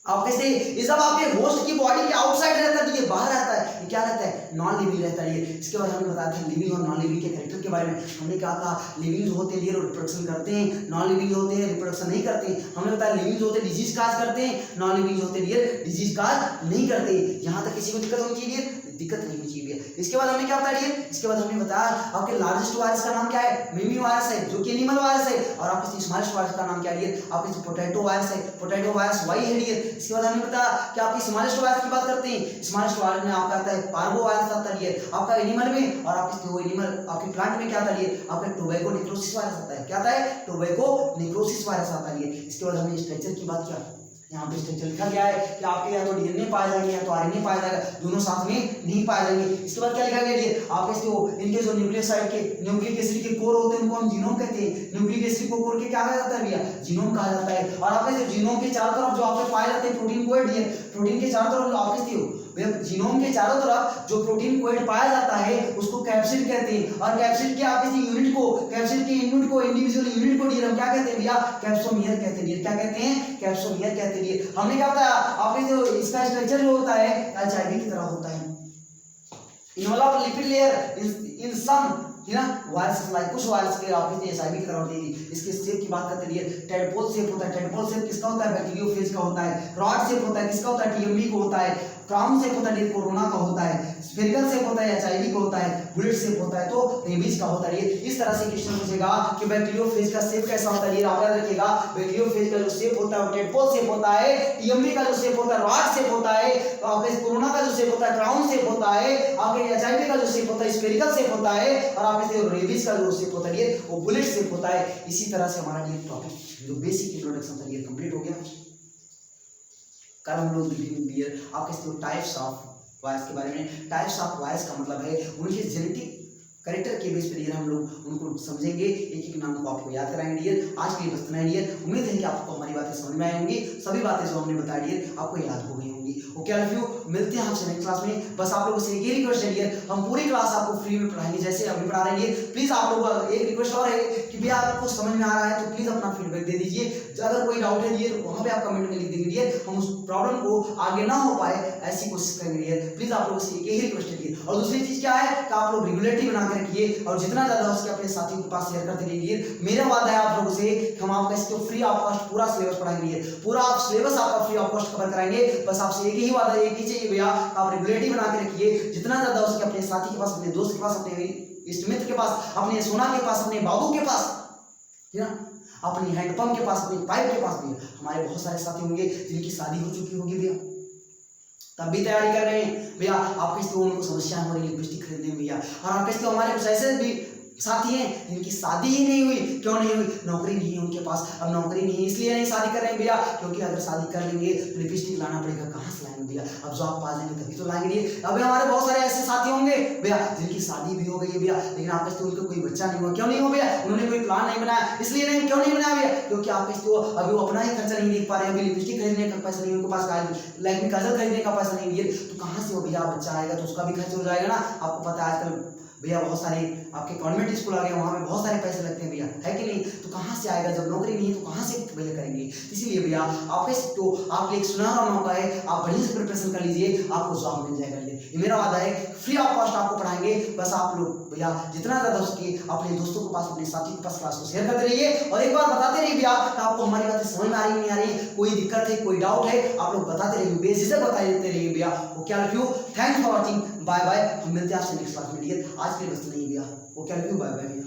आप कैसे ये सब आपके होस्ट की बॉडी के आउटसाइड रहता है, ये बाहर रहता है, ये क्या रहता है, नॉन लिविंग रहता है। ये इसके बाद हमने बताया था लिविंग और नॉन लिविंग के कैरेक्टर के बारे में। हमने क्या कहा, लिविंग जो होते हैं रिप्रोडक्शन करते हैं, नॉन लिविंग होते हैं रिप्रोडक्शन नहीं करते हैं। हमने बताया लिविंग जो होते हैं डिजीज काज करते हैं, नॉन लिविंग होते हैं डिजीज काज नहीं करते। यहाँ तक किसी को दिक्कत होनी चाहिए, दिक्कत नहीं होनी चाहिए। इसके बाद हमने क्या बताया, इसके बाद हमने बताया आपके लार्जेस्ट वायरस का नाम क्या है, मिमी वायरस है जो कि एनिमल वायरस है, और आपके स्मॉलेस्ट वायरस का नाम क्या है, आपके पोटैटो वायरस है, पोटैटो वायरस वही है डियर। इसके बाद हमने बताया कि आपकी स्मॉलेस्ट वायरस की बात करते हैं, स्मॉलेस्ट वायरस में आपका आता है पार्वो वायरस आता है आपका एनिमल में, और आपके एनिमल आपके प्लांट में क्या आता है, आपका टोबैको निक्रोसिस वायरस आता है। क्या आता है, टोबैको निक्रोसिस वायरस आता है। इसके बाद हमने स्ट्रक्चर की बात किया, यहाँ पे स्ट्रक्चर लिखा गया है कि आपके या तो डीएनए पाए जाएंगे या तो आरएनए पाया जाएगा, दोनों साथ में नहीं पाए जाएंगे। इसके बाद क्या लिखा गया है, आपके इनके जो न्यूक्लियोसाइड के न्यूक्लिक एसिड के कोर होते हैं उनको हम जीनोम कहते हैं। न्यूक्लिक एसिड को कोर के क्या कहा जाता है भैया, जीनोम कहा जाता है। और आपके जीनोम के चारों तरफ जो आपके पाए जाते हैं प्रोटीन कोड, प्रोटीन के चारों तरफ जो आपके जीनोम के चारों तरफ जो प्रोटीन कोड पाया जाता है उसको कैप्सिड कहते हैं। और कैप्सिड के आपके यूनिट को, कैप्सिड के यूनिट को, इंडिविजुअल यूनिट को हम क्या कहते हैं भैया, कैप्सोमियर कहते हैं। क्या कहते हैं, कैप्सोमियर कहते हैं। हमने क्या बताया, आपके जो इसका स्ट्रक्चर जो होता है एचआईवी की तरह होता है, envelope lipid layer in some virus like, कुछ वायरस के आपके एचआईवी की तरह होती है। इसके शेप की बात करते हैं, टेडपोल शेप होता है। टेडपोल शेप किसका होता है, बैक्टीरियोफेज का होता है। रॉड शेप होता है, किसका होता है, टीएमबी को होता है। क्राउन शेप होता है, कोरोना का होता है। स्फेरिकल शेप होता है, एचआईवी का होता है। बुलेट शेप होता है तो रेबीज का होता है। इस तरह से क्वेश्चन पूछेगा कि बैक्टीरियोफेज का शेप कैसा होता है, आप याद रखिएगा। बैक्टीरियोफेज का जो शेप होता है वो टेडपोल शेप होता है, टीएमबी का जो शेप होता है रॉड शेप होता है, आपके कोरोना का जो शेप होता है क्राउन शेप होता है, आपके एचआईवी का जो शेप होता है स्फेरिकल शेप होता है, और आपके रेबीज का जो शेप होता है वो बुलेट शेप होता है। इसी तरह से हमारा ये टॉपिक जो बेसिक इंट्रोडक्शन था ये कंप्लीट हो गया। कल हम लोग देखेंगे आपके टाइप्स ऑफ वायरस के बारे में। टाइप्स ऑफ वायरस का मतलब है उनके जेनेटिक करेक्टर के बेस पर हम लोग उनको समझेंगे, एक एक नाम को आपको याद कराएंगे डियर। आज के लिए बस इतना ही डियर। उम्मीद है कि आपको हमारी बातें समझ में आई होंगी, सभी बातें जो हमने बताई डियर आपको याद हो गई होंगी। ओके आई लव यू, मिलते हैं आपसे नेक्स्ट क्लास में। बस आप लोगों से एक ही रिक्वेस्ट है डियर, हम पूरी क्लास आपको फ्री में पढ़ाएंगे जैसे अभी पढ़ा रहे हैं। प्लीज आप लोगों का एक रिक्वेस्ट और है कि भैया आपको समझ में आ रहा है तो प्लीज अपना फीडबैक दे दीजिए। अगर कोई डाउट है डियर वहाँ पे आप कमेंट में लिख देंगे डियर, हम उस प्रॉब्लम को आगे ना हो पाए ऐसी कोशिश करेंगे डियर। प्लीज आप लोगों से एक ही रिक्वेस्ट है डियर। और दूसरी चीज क्या है कि आप लोग रेगुलरिटी बना के रखिए और जितना ज्यादा उसके अपने साथियों के पास शेयर करते रहिए। मेरा वादा है आप लोगों से कि हम आपका इसको फ्री ऑफ कॉस्ट पूरा सिलेबस पढ़ाएंगे, पूरा आप सिलेबस आपका फ्री ऑफ कॉस्ट कवर कराएंगे। बस आपसे एक ही वादा एक ही चाहिए भैया, आप रेगुलरिटी बना के रखिए। जितना ज्यादा उसके अपने साथी के पास, अपने दोस्त के पास, अपने इष्ट मित्र के पास, अपने सोना के पास, अपने बाबू के पास, अपनी हैंडपंप के पास, अपनी पाइप के पास भी हमारे बहुत सारे साथी होंगे जिनकी शादी हो चुकी होगी भैया, तब भी तैयारी कर रहे हैं भैया। आप किसको उनको समस्या हो रही है लिपस्टिक खरीदने में भैया, और आप किसको हमारे कुछ ऐसे भी साथी हैं जिनकी शादी ही नहीं हुई। क्यों नहीं हुई, नौकरी नहीं है उनके पास। अब नौकरी नहीं इसलिए नहीं शादी कर रहे हैं भैया क्योंकि अगर शादी कर लेंगे तो लिपस्टिक लाना पड़ेगा, कहाँ से लाएंगे भैया। अब जॉब पा लेंगे तभी तो लाएंगे। अभी हमारे बहुत सारे ऐसे साथी होंगे भैया जिनकी शादी भी हो गई है भैया, लेकिन आपके उनका कोई बच्चा नहीं हुआ। क्यों नहीं हुआ भैया, उन्होंने कोई प्लान नहीं बनाया। इसलिए नहीं, क्यों नहीं बनाया भैया, क्योंकि आपके अभी वो अपना ही खर्चा नहीं देख पा रहे हैं। अभी लिपस्टिक खरीदने का पैसा नहीं उनके पास, लाइक में काजल खरीदने का पैसा नहीं है, तो कहाँ से वो भैया बच्चा आएगा तो उसका भी खर्च हो जाएगा ना। आपको पता है आजकल भैया बहुत सारे आपके कॉन्वेंट स्कूल आ गए, वहाँ पे बहुत सारे पैसे लगते हैं भैया, है कि नहीं। तो कहाँ से आएगा, जब नौकरी नहीं है तो कहाँ से भैया करेंगे। इसीलिए भैया आपके तो आपके एक सुनहरा मौका है, आप बढ़िया से प्रिपरेशन कर लीजिए, आपको जॉब मिल जाएगा। ये मेरा वादा है, फ्री ऑफ कॉस्ट आपको पढ़ाएंगे। बस आप लोग भैया जितना ज़्यादा उसके अपने दोस्तों के पास, अपने साथी के पास क्लास को शेयर करते रहिए। और एक बार बताते रहिए भैया कि आपको हमारी बातें समझ में आ रही नहीं आ रही, कोई दिक्कत है, कोई डाउट है, आप लोग बताते रहिए, बेझिझक बता देते रहिए भैया। Okay I love you, thanks for watching, bye bye. हम मिलते हैं आपसे नेक्स्ट क्लास में डियर। आज के लिए बस नहीं भैया, okay I love you, bye bye भैया।